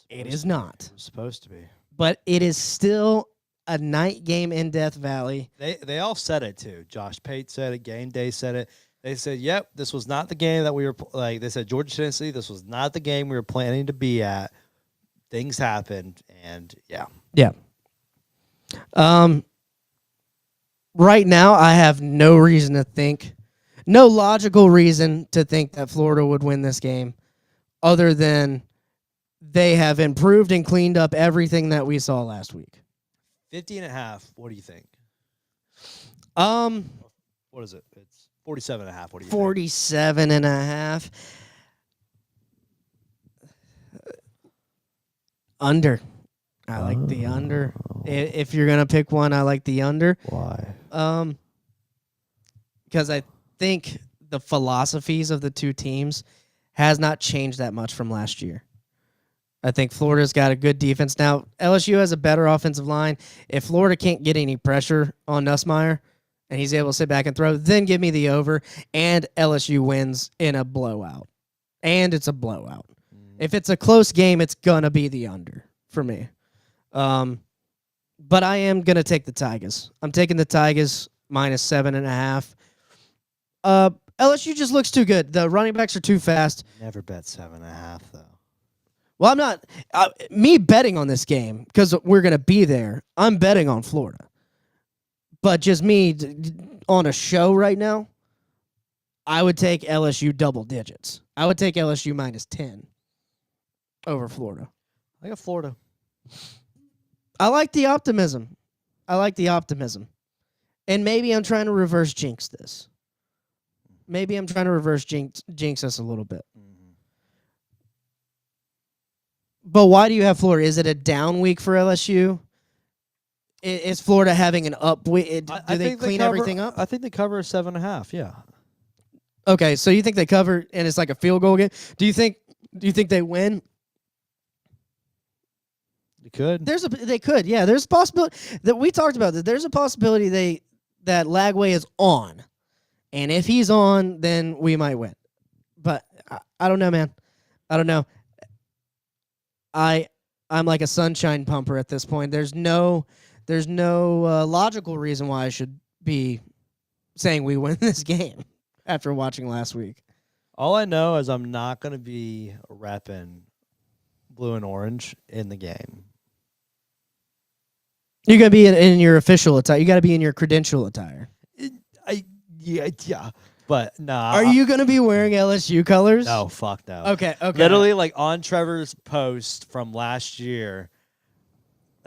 It is not. It was supposed to be. But it is still a night game in Death Valley. They all said it too. Josh Pate said it. Game Day said it. They said, "Yep, this was not the game that we were like." They said, "Georgia Tennessee, this was not the game we were planning to be at." Things happened, and yeah. Right now, I have no logical reason to think that Florida would win this game, other than they have improved and cleaned up everything that we saw last week. 50.5. What do you think? What is it? It's 47.5. What do you think? 47.5. Under. I like the under. If you're gonna pick one, I like the under. Why? Because I think the philosophies of the two teams has not changed that much from last year. I think Florida's got a good defense. Now, LSU has a better offensive line. If Florida can't get any pressure on Nussmeier and he's able to sit back and throw, then give me the over, and LSU wins in a blowout. And it's a blowout. If it's a close game, it's going to be the under for me. But I am going to take the Tigers. I'm taking the Tigers minus 7.5. LSU just looks too good. The running backs are too fast. Never bet 7.5 though. Well, I'm not me betting on this game because we're going to be there. I'm betting on Florida. But just me on a show right now, I would take LSU double digits. I would take LSU minus 10. over Florida. I got Florida. I like the optimism. And maybe I'm trying to reverse jinx this. Maybe I'm trying to reverse jinx us a little bit. But why do you have Florida? Is it a down week for LSU? Is Florida having an up week? Do they clean everything up? I think they cover a 7.5. Yeah. Okay, so you think they cover and it's like a field goal game? Do you think they win? They could. They could. Yeah, there's a possibility that we talked about that. There's a possibility that Lagway is on, and if he's on, then we might win. But I don't know, man. I don't know. I'm like a sunshine pumper at this point. There's no logical reason why I should be saying we win this game after watching last week. All I know is I'm not going to be repping blue and orange in the game. You're going to be in your official attire. You got to be in your credential attire. Yeah. But nah. Are you going to be wearing LSU colors? No, fuck no. Okay. Literally, like on Trevor's post from last year,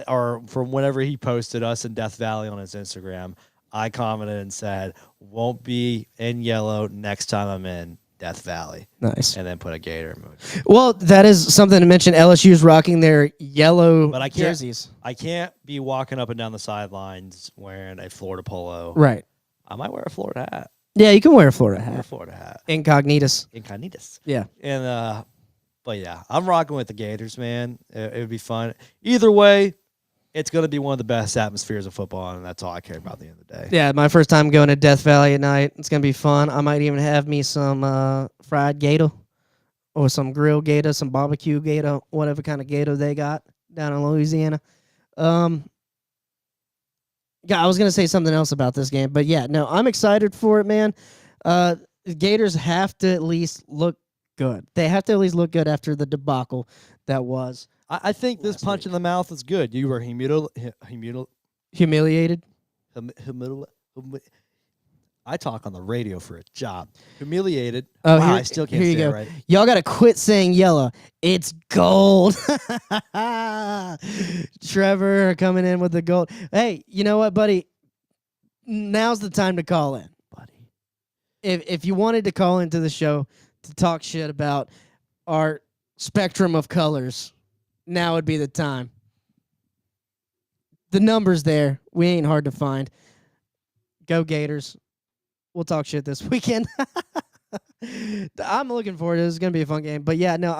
or from whenever he posted us in Death Valley on his Instagram, I commented and said, "Won't be in yellow next time I'm in Death Valley." Nice. And then put a Gator emoji. Well, that is something to mention. LSU's rocking their yellow jerseys. I can't be walking up and down the sidelines wearing a Florida polo. Right. I might wear a Florida hat. Yeah, you can wear a Florida hat. Wear a Florida hat. Incognitus. Yeah. And but yeah, I'm rocking with the Gators, man. It would be fun. Either way, it's going to be one of the best atmospheres of football, and that's all I care about at the end of the day. Yeah, my first time going to Death Valley at night. It's going to be fun. I might even have me some fried gator or some grilled gator, some barbecue gator, whatever kind of gator they got down in Louisiana. Yeah, I was going to say something else about this game, but yeah, no, I'm excited for it, man. The Gators have to at least look good. They have to at least look good after the debacle that was. I think this punch in the mouth is good. You were humiliated. I talk on the radio for a job. Humiliated. Oh, wow, I still can't here you say go. it right. Y'all got to quit saying yellow. It's gold. Trevor coming in with the gold. Hey, you know what, buddy? Now's the time to call in, buddy. If you wanted to call into the show to talk shit about our spectrum of colors, now would be the time. The number's there. We ain't hard to find. Go Gators. We'll talk shit this weekend. I'm looking forward to it. It's going to be a fun game. But yeah, no,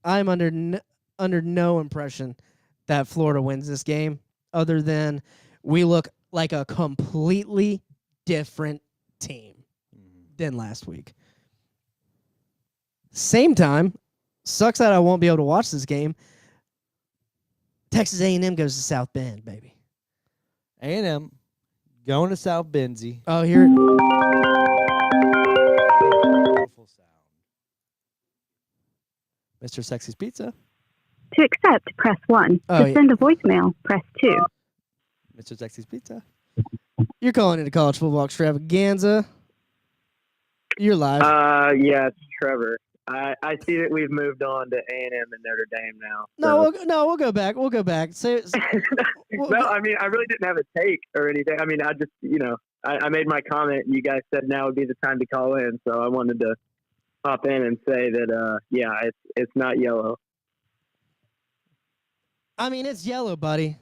I'm under no impression that Florida wins this game, other than we look like a completely different team than last week. Same time, sucks that I won't be able to watch this game. Texas A&M goes to South Bend, baby. A&M going to South Benzie. Oh, here. Beautiful sound. Mr. Sexy's Pizza. To accept, press 1. Oh, to send a voicemail, press 2. Mr. Sexy's Pizza. You're calling into college football extravaganza. You're live. Yeah, it's Trevor. I see that we've moved on to A&M and Notre Dame now. No, we'll go back. We'll go back. No, I mean, I really didn't have a take or anything. I mean, I just, I made my comment, and you guys said now would be the time to call in, so I wanted to hop in and say that, it's not yellow. I mean, it's yellow, buddy.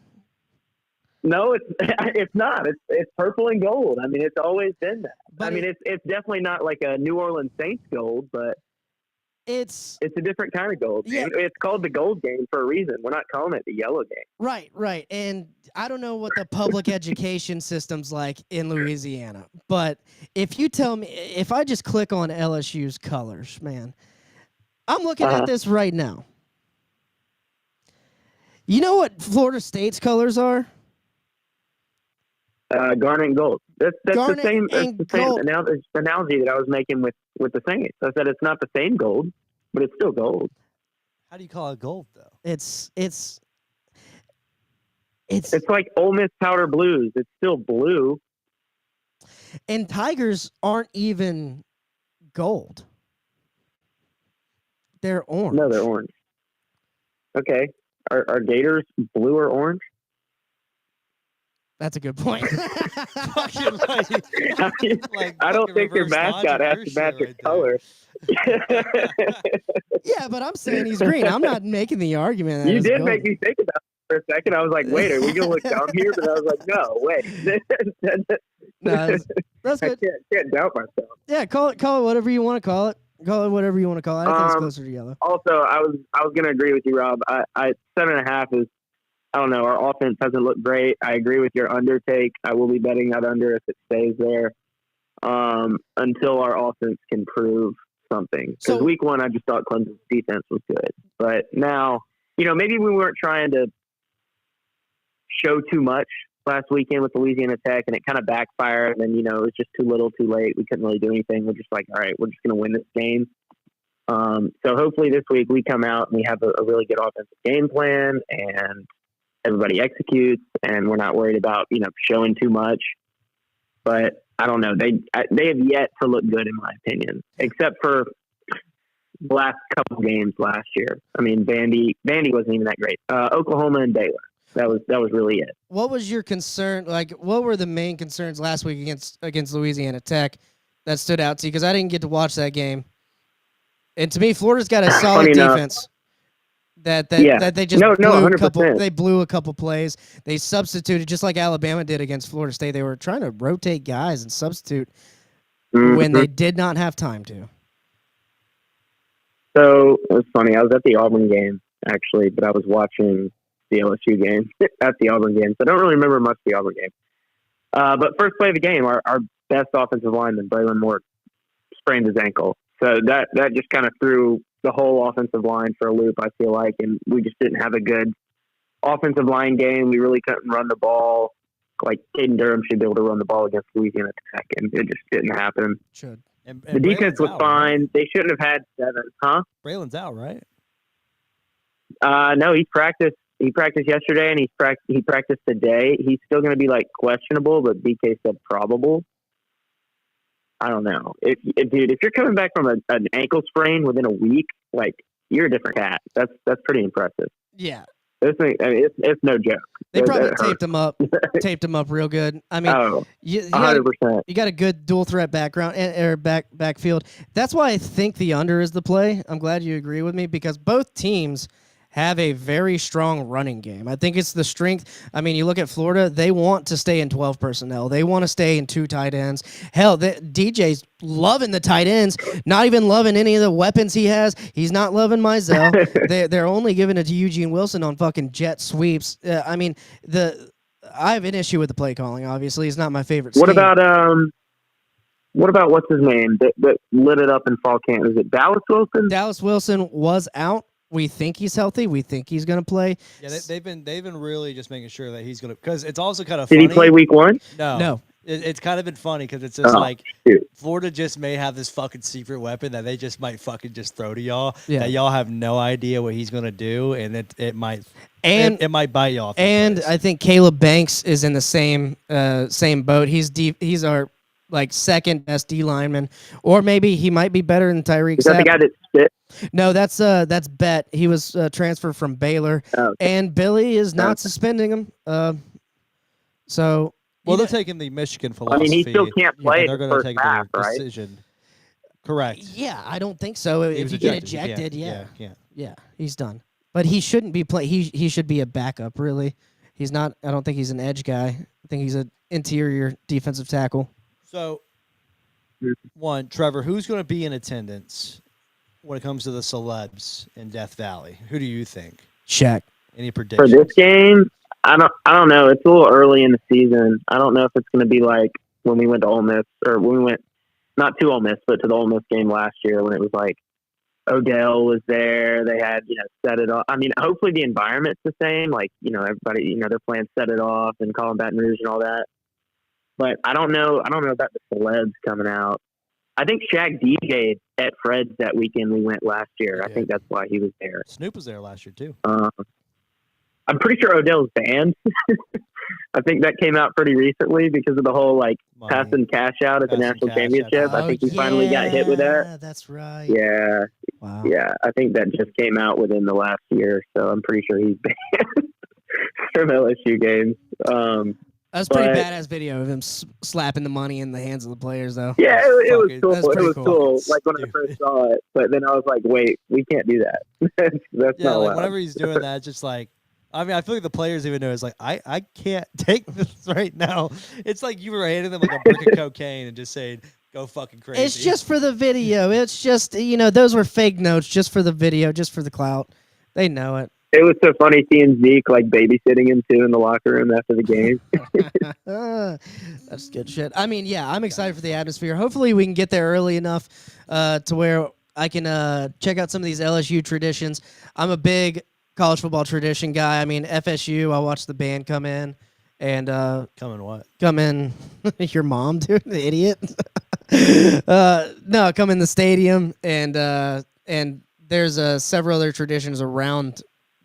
No, it's not. It's purple and gold. I mean, it's always been that. But it's definitely not like a New Orleans Saints gold, but it's a different kind of gold. Yeah. It's called the gold game for a reason. We're not calling it the yellow game. Right. And I don't know what the public education system's like in Louisiana, but if you tell me, if I just click on LSU's colors, man, I'm looking at this right now. You know what Florida State's colors are? Garnet and gold. That's Garnet the same. That's and the same gold. analogy that I was making with the Saints. I said it's not the same gold, but it's still gold. How do you call it gold, though? It's like Ole Miss powder blues. It's still blue. And Tigers aren't even gold. They're orange. No, they're orange. Okay. Are Gators blue or orange? That's a good point. I don't think your mascot has to match your color. Yeah, but I'm saying he's green. I'm not making the argument that You it's did gold. make me think about it for a second. I was like, wait, are we going to look dumb here? But I was like, no, wait. No, that's good. I can't doubt myself. Yeah, call it whatever you want to call it. Call it whatever you want to call it. I think it's closer to yellow. Also, I was going to agree with you, Rob. I 7.5 is, I don't know, our offense hasn't looked great. I agree with your under take. I will be betting that under if it stays there until our offense can prove something. Because week 1, I just thought Clemson's defense was good. But now, maybe we weren't trying to show too much last weekend with Louisiana Tech, and it kind of backfired. And, it was just too little too late. We couldn't really do anything. We're just like, all right, we're just going to win this game. So hopefully this week we come out and we have a really good offensive game plan and everybody executes, and we're not worried about, showing too much. But I don't know. They have yet to look good, in my opinion, except for the last couple games last year. I mean, Vandy wasn't even that great. Oklahoma and Baylor. That was really it. What was your concern? Like, what were the main concerns last week against Louisiana Tech that stood out to you? Because I didn't get to watch that game. And to me, Florida's got a solid defense. That they just blew a couple plays. They substituted just like Alabama did against Florida State. They were trying to rotate guys and substitute when they did not have time to. So it was funny. I was at the Auburn game actually, but I was watching the LSU game at the Auburn game. So I don't really remember much of the Auburn game. But first play of the game, our best offensive lineman, Braylon Moore, sprained his ankle. So that just kind of threw the whole offensive line for a loop, I feel like, and we just didn't have a good offensive line game. We really couldn't run the ball. Like, Caden Durham should be able to run the ball against Louisiana Tech, and it just didn't happen. Should. And the defense was fine. Right? They shouldn't have had 7, huh? Braylon's out, right? No, he practiced. He practiced yesterday, and he practiced today. He's still going to be questionable, but BK said probable. I don't know. If you're coming back from an ankle sprain within a week, you're a different cat. That's pretty impressive. Yeah. It's no joke. They probably taped him up real good. I mean, 100%. You got a good dual threat background or backfield. That's why I think the under is the play. I'm glad you agree with me because both teams have a very strong running game. I think it's the strength. I mean, you look at Florida, they want to stay in 12 personnel. They want to stay in 2 tight ends. Hell, DJ's loving the tight ends, not even loving any of the weapons he has. He's not loving Mizell. They're only giving it to Eugene Wilson on fucking jet sweeps. I mean, I have an issue with the play calling, obviously. It's not my favorite scheme. What about what's his name that lit it up in fall camp? Is it Dallas Wilson? Dallas Wilson was out. We think he's healthy. We think he's going to play. Yeah, they've been really just making sure that he's going to, because it's also kind of Did funny. He play week 1? No. It's kind of been funny because it's just Florida just may have this fucking secret weapon that they just might fucking just throw to y'all. Yeah. That y'all have no idea what he's going to do, and it might it might bite y'all. And I think Caleb Banks is in the same boat. He's our second best D lineman, or maybe he might be better than Tyreek. Is that the guy that spit? No, that's Bet. He was transferred from Baylor, and Billy is not suspending him. So they're taking the Michigan philosophy. I mean, he still can't play. They're going to take their decision. Correct. Yeah, I don't think so. If you get ejected, yeah, he's done. But he shouldn't be play. He should be a backup. Really, he's not. I don't think he's an edge guy. I think he's an interior defensive tackle. So, Trevor, who's going to be in attendance when it comes to the celebs in Death Valley? Who do you think? Shaq. Any predictions? For this game, I don't know. It's a little early in the season. I don't know if it's going to be like when we went to Ole Miss, or when we went, not to Ole Miss, but to the Ole Miss game last year when it was like Odell was there. They had, set it off. I mean, hopefully the environment's the same. Everybody, they're playing Set It Off and calling Baton Rouge and all that. But I don't know about the celebs coming out. I think Shaq DJ'd at Fred's that weekend we went last year. I think that's why he was there. Snoop was there last year, too. I'm pretty sure Odell's banned. I think that came out pretty recently because of the whole, passing cash out at the national championship. I think he finally got hit with that. That's right. Yeah. Wow. Yeah, I think that just came out within the last year, so I'm pretty sure he's banned from LSU games. That's pretty badass video of him slapping the money in the hands of the players, though. Yeah, it was cool. That's It pretty was cool. Like when I Stupid. first saw it, but then I was like, "Wait, we can't do that. That's Yeah, not like allowed." whenever he's doing that, it's just like, I mean, I feel like the players even know it's like, I can't take this right now. It's like you were handing them like a brick of cocaine and just saying, go fucking crazy. It's just for the video. It's just, those were fake notes just for the video, just for the clout. They know it. It was so funny seeing Zeke like babysitting him too in the locker room after the game. That's good shit. I mean, yeah, I'm excited for the atmosphere. Hopefully we can get there early enough to where I can check out some of these LSU traditions. I'm a big college football tradition guy. I mean, FSU, I watched the band come in. And come in what? Come in your mom, dude, the idiot. No, come in the stadium, and there's several other traditions around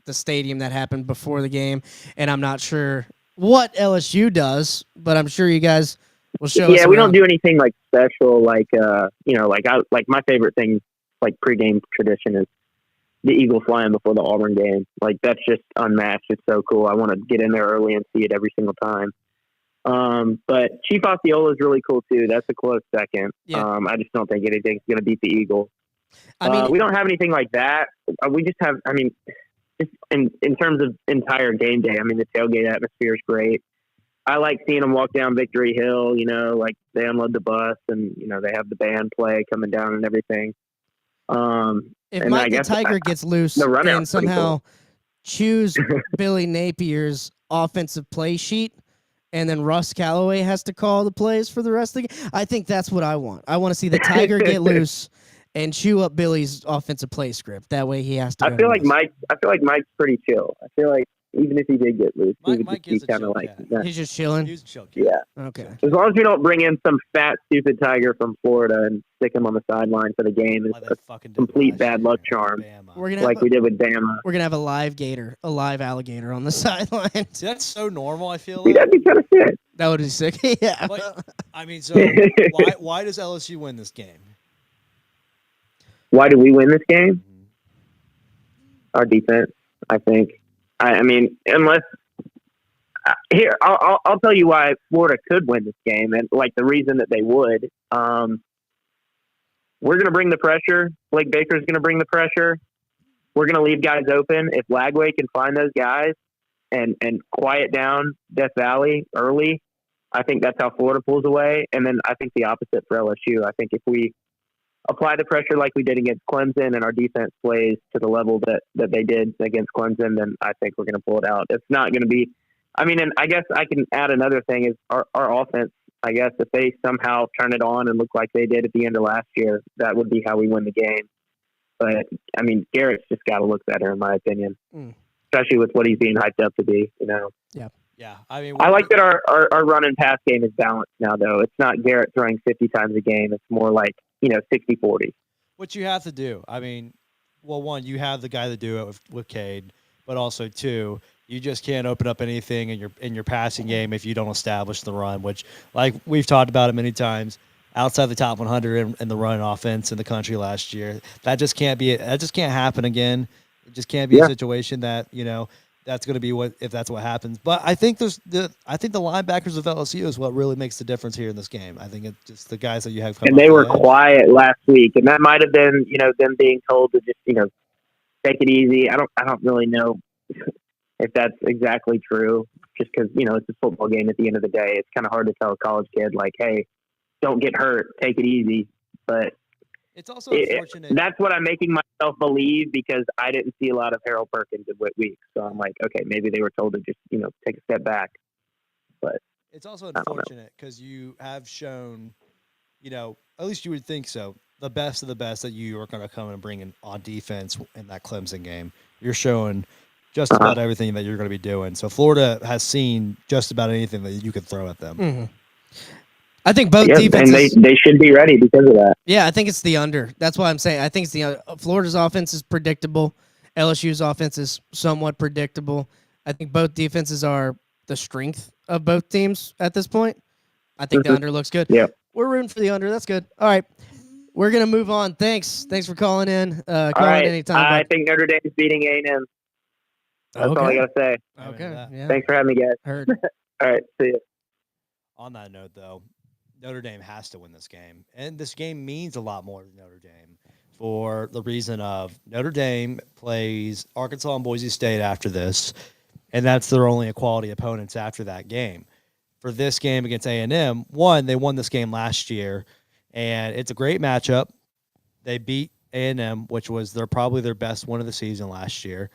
the stadium that happened before the game, and I'm not sure what LSU does, but I'm sure you guys will show us. Yeah, we don't do anything like special, like like my favorite thing, like pregame tradition is the Eagles flying before the Auburn game. Like that's just unmatched. It's so cool. I want to get in there early and see it every single time. But Chief Osceola is really cool too. That's a close second. Yeah. I just don't think anything's going to beat the Eagles. I mean, we don't have anything like that. We just have, just in terms of entire game day, the tailgate atmosphere is great. I like seeing them walk down Victory Hill, like they unload the bus and, they have the band play coming down and everything. If Mike the Tiger gets loose and somehow choose Billy Napier's offensive play sheet, and then Russ Callaway has to call the plays for the rest of the game, I think that's what I want. I want to see the Tiger get loose and chew up Billy's offensive play script. That way he has to. I feel like Mike's pretty chill. I feel like even if he did get loose, he would just be kind of like he's just chilling. He's a chill kid. Yeah. Okay. As long as we don't bring in some fat, stupid Tiger from Florida and stick him on the sideline for the game, it's a complete bad luck charm. We're gonna like we did with Bama. We're gonna have a live gator, a live alligator on the sideline. See, that's so normal. I feel Dude, like that'd be kind of sick. That would be sick. Yeah. But, so why does LSU win this game? Why do we win this game? Our defense, I think. Unless here, I'll tell you why Florida could win this game, and like the reason that they would. We're going to bring the pressure. Blake Baker's going to bring the pressure. We're going to leave guys open. If Lagway can find those guys and quiet down Death Valley early, I think that's how Florida pulls away. And then I think the opposite for LSU. I think if we apply the pressure like we did against Clemson and our defense plays to the level that they did against Clemson, then I think we're going to pull it out. It's not going to be – and I guess I can add another thing is our offense. I guess if they somehow turn it on and look like they did at the end of last year, that would be how we win the game. But, Garrett's just got to look better, in my opinion, especially with what he's being hyped up to be, Yeah. Yeah. I like that our run and pass game is balanced now, though. It's not Garrett throwing 50 times a game. It's more like, 60-40. What you have to do, one, you have the guy to do it with Cade, but also two, you just can't open up anything in your passing game if you don't establish the run, which, like we've talked about it many times, outside the top 100 in the run offense in the country last year, that just can't happen again. It just can't be a situation that that's going to be if that's what happens. But I think the linebackers of LSU is what really makes the difference here in this game. I think it's just the guys that you have. And they were quiet last week, and that might have been them being told to just take it easy. I don't really know if that's exactly true. Just because it's a football game at the end of the day, it's kind of hard to tell a college kid like, hey, don't get hurt, take it easy. But it's also unfortunate. That's what I'm making myself believe because I didn't see a lot of Harold Perkins in week. So I'm like, okay, maybe they were told to just, take a step back. But it's also unfortunate because you have shown, at least you would think so, the best of the best that you are going to come and bring in on defense in that Clemson game. You're showing just about everything that you're going to be doing. So Florida has seen just about anything that you could throw at them. Mm-hmm. I think both defenses, and they should be ready because of that. Yeah, I think it's the under. That's why I'm saying I think it's the Florida's offense is predictable. LSU's offense is somewhat predictable. I think both defenses are the strength of both teams at this point. I think the under looks good. Yeah. We're rooting for the under. That's good. All right. We're gonna move on. Thanks for calling in. Call All right. in anytime. I bud. think Notre Dame's beating A&M. That's all I gotta say. Okay. Yeah. Thanks for having me, guys. Heard. All right. See you. On that note, though, Notre Dame has to win this game. And this game means a lot more to Notre Dame for the reason of Notre Dame plays Arkansas and Boise State after this, and that's their only equality opponents after that game. For this game against A&M, one, they won this game last year, and it's a great matchup. They beat A&M, which was probably their best win of the season last year.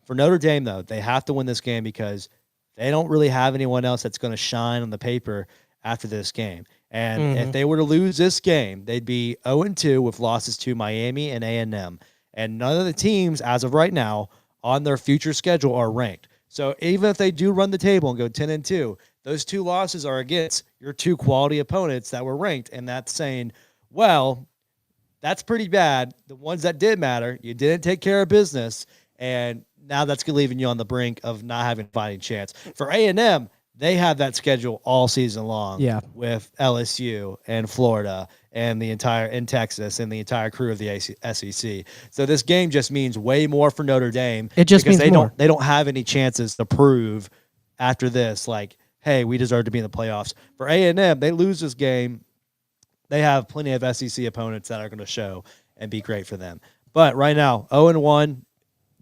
For Notre Dame, though, they have to win this game because they don't really have anyone else that's going to shine on the paper after this game. And if they were to lose this game, they'd be 0-2 with losses to Miami and A&M. And none of the teams, as of right now, on their future schedule are ranked. So even if they do run the table and go 10-2, those 2 losses are against your 2 quality opponents that were ranked. And that's saying, well, that's pretty bad. The ones that did matter, you didn't take care of business. And now that's leaving you on the brink of not having a fighting chance. For A&M, they have that schedule all season long with LSU and Florida and Texas and the entire crew of the SEC. So this game just means way more for Notre Dame. It just means they more. They don't have any chances to prove after this, like, hey, we deserve to be in the playoffs. For A&M, they lose this game, they have plenty of SEC opponents that are going to show and be great for them. But right now, 0-1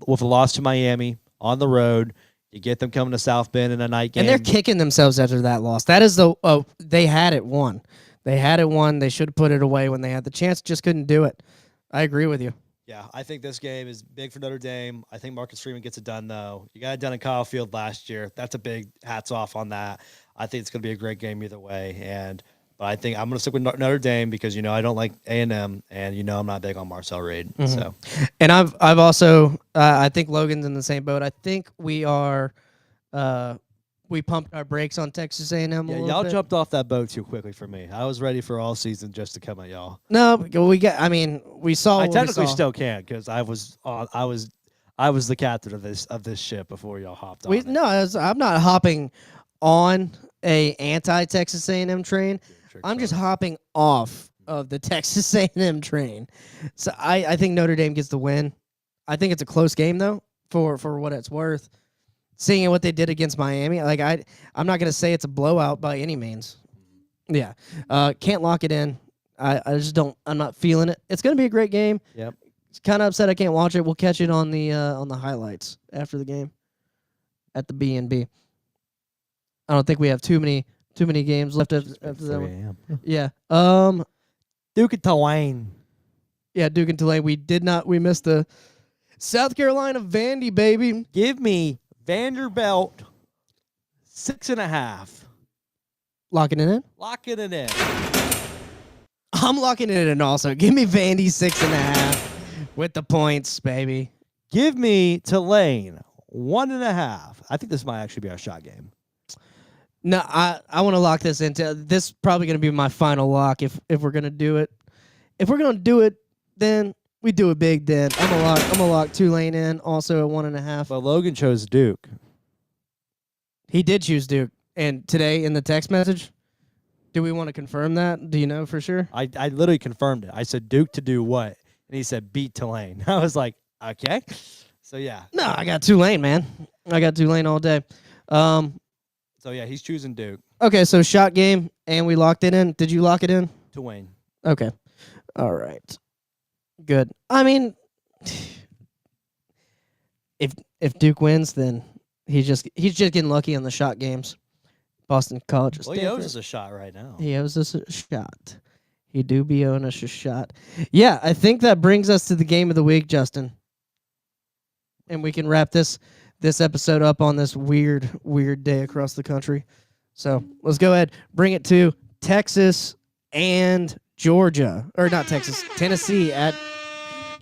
with a loss to Miami on the road. You get them coming to South Bend in a night game. And they're kicking themselves after that loss. That is they had it won. They had it won. They should have put it away when they had the chance. Just couldn't do it. I agree with you. Yeah, I think this game is big for Notre Dame. I think Marcus Freeman gets it done, though. You got it done in Kyle Field last year. That's a big hats off on that. I think it's going to be a great game either way. But I think I'm going to stick with Notre Dame because, I don't like A&M, and, I'm not big on Marcel Reed. So, and I've also I think Logan's in the same boat. I think we are we pumped our brakes on Texas A&M a little y'all bit. jumped off that boat too quickly for me. I was ready for all season just to come at y'all. No, we saw. I technically still can because I was the captain of this ship before y'all hopped on. No, I'm not hopping on a anti-Texas A&M train. I'm just hopping off of the Texas A&M train. So I think Notre Dame gets the win. I think it's a close game though, for what it's worth. Seeing what they did against Miami, I'm not gonna say it's a blowout by any means. Yeah, can't lock it in. I just don't. I'm not feeling it. It's gonna be a great game. Yep. It's kind of upset I can't watch it. We'll catch it on the highlights after the game at the B&B. I don't think we have too many games left after that one. Yeah. Duke and Tulane. Yeah, Duke and Tulane. We missed the South Carolina Vandy, baby. Give me Vanderbilt 6.5. Locking it in? Locking it in. I'm locking it in also. Give me Vandy 6.5 with the points, baby. Give me Tulane 1.5. I think this might actually be our shot game. No, I want to lock this into. This is probably going to be my final lock if we're going to do it. If we're going to do it, then we do it big. Then I'm gonna lock Tulane in also at 1.5. But Logan chose Duke. He did choose Duke, and today in the text message, do we want to confirm that? Do you know for sure? I literally confirmed it. I said Duke to do what, and he said beat Tulane. I was like, okay. So yeah. No, I got Tulane, man. I got Tulane all day. So yeah, he's choosing Duke. Okay, so shot game, and we locked it in. Did you lock it in? Tulane. Okay. All right. Good. I mean, if Duke wins, then he's just getting lucky on the shot games. Boston College. Well, he owes us a shot right now. He owes us a shot. He do be owing us a shot. Yeah, I think that brings us to the game of the week, Justin. And we can wrap this episode up on this weird day across the country. So let's go ahead, bring it to Texas and Georgia. Or not Texas, Tennessee at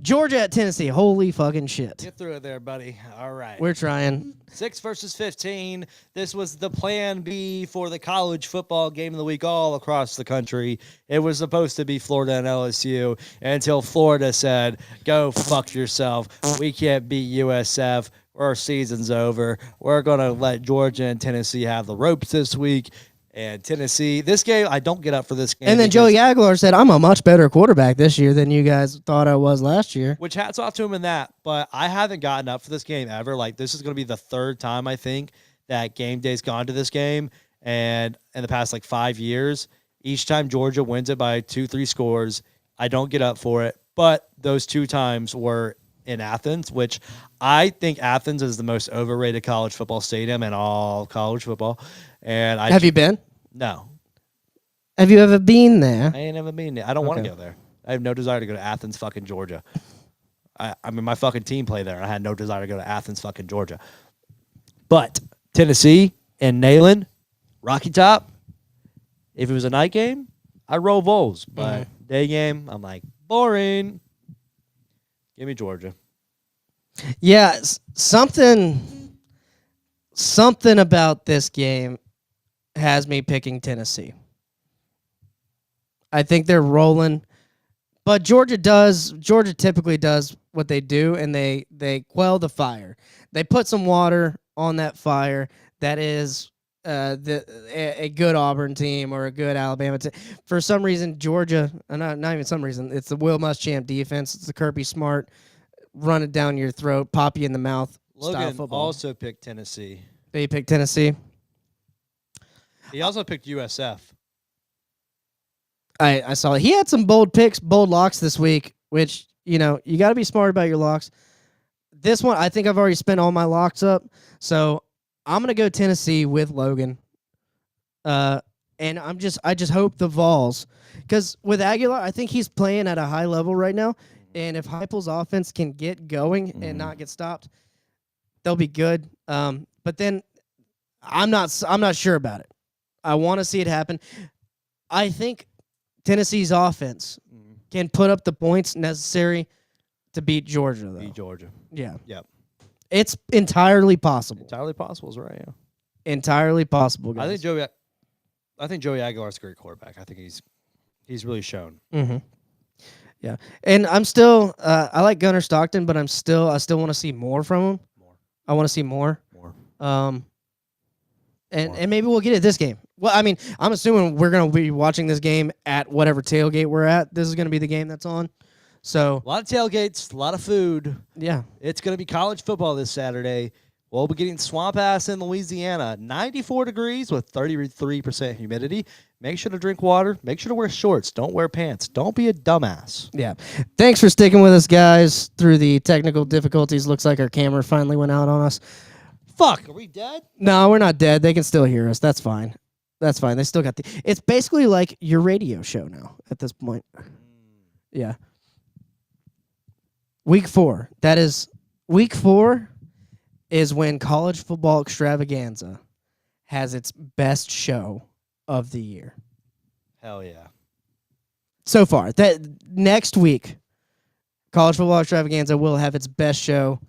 Georgia at Tennessee. Holy fucking shit. Get through it there, buddy. All right. We're trying. 6 versus 15. This was the plan B for the college football game of the week all across the country. It was supposed to be Florida and LSU until Florida said, go fuck yourself. We can't beat USF. Our season's over. We're going to let Georgia and Tennessee have the ropes this week. And Tennessee, this game, I don't get up for this game. And then Joey Aguilar said, I'm a much better quarterback this year than you guys thought I was last year. Which hats off to him in that. But I haven't gotten up for this game ever. Like, this is going to be the third time, I think, that game day's gone to this game. And in the past, 5 years, each time Georgia wins it by 2-3 scores, I don't get up for it. But those 2 times were in Athens, which I think Athens is the most overrated college football stadium in all college football. And Have you been? No. Have you ever been there? I ain't never been there. I don't want to go there. I have no desire to go to Athens, fucking Georgia. I mean, my fucking team play there. I had no desire to go to Athens, fucking Georgia. But Tennessee and Nayland, Rocky Top, if it was a night game, I'd roll Vols. But day game, I'm like, boring. Give me Georgia. Yeah, something about this game has me picking Tennessee. I think they're rolling, but Georgia typically does what they do, and they quell the fire. They put some water on that fire. That is a good Auburn team or a good Alabama team. For some reason, Georgia, not even some reason, it's the Will Muschamp defense. It's the Kirby Smart, run it down your throat, pop you in the mouth style Logan football. also picked Tennessee. They picked Tennessee. He also picked USF. I saw it. He had some bold picks, bold locks this week, which, you got to be smart about your locks. This one, I think I've already spent all my locks up, so I'm going to go Tennessee with Logan. And I just hope the Vols, because with Aguilar, I think he's playing at a high level right now, and if Heupel's offense can get going and not get stopped, they'll be good. But then I'm not sure about it. I want to see it happen. I think Tennessee's offense can put up the points necessary to beat Georgia, though. Beat Georgia. Yeah. Yep. It's entirely possible. Entirely possible is right, yeah. Entirely possible, guys. I think Joey Aguilar's a great quarterback. I think he's really shown. Mm-hmm. Yeah. And I'm still I like Gunnar Stockton, but I still want to see more from him. I want to see more. And maybe we'll get it this game. Well, I mean, I'm assuming we're going to be watching this game at whatever tailgate we're at. This is going to be the game that's on. So a lot of tailgates, a lot of food. Yeah. It's going to be college football this Saturday. We'll be getting swamp ass in Louisiana. 94 degrees with 33% humidity. Make sure to drink water. Make sure to wear shorts. Don't wear pants. Don't be a dumbass. Yeah. Thanks for sticking with us, guys, through the technical difficulties. Looks like our camera finally went out on us. Fuck, are we dead? No, we're not dead. They can still hear us. That's fine. That's fine. They still got the... It's basically like your radio show now at this point. Yeah. Week 4. That is... Week 4 is when College Football Extravaganza has its best show of the year. Hell yeah. So far. That next week, College Football Extravaganza will have its best show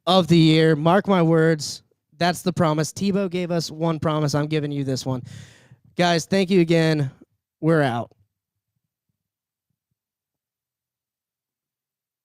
of the year. Mark my words. That's the promise. Tebow gave us one promise. I'm giving you this one. Guys, thank you again. We're out.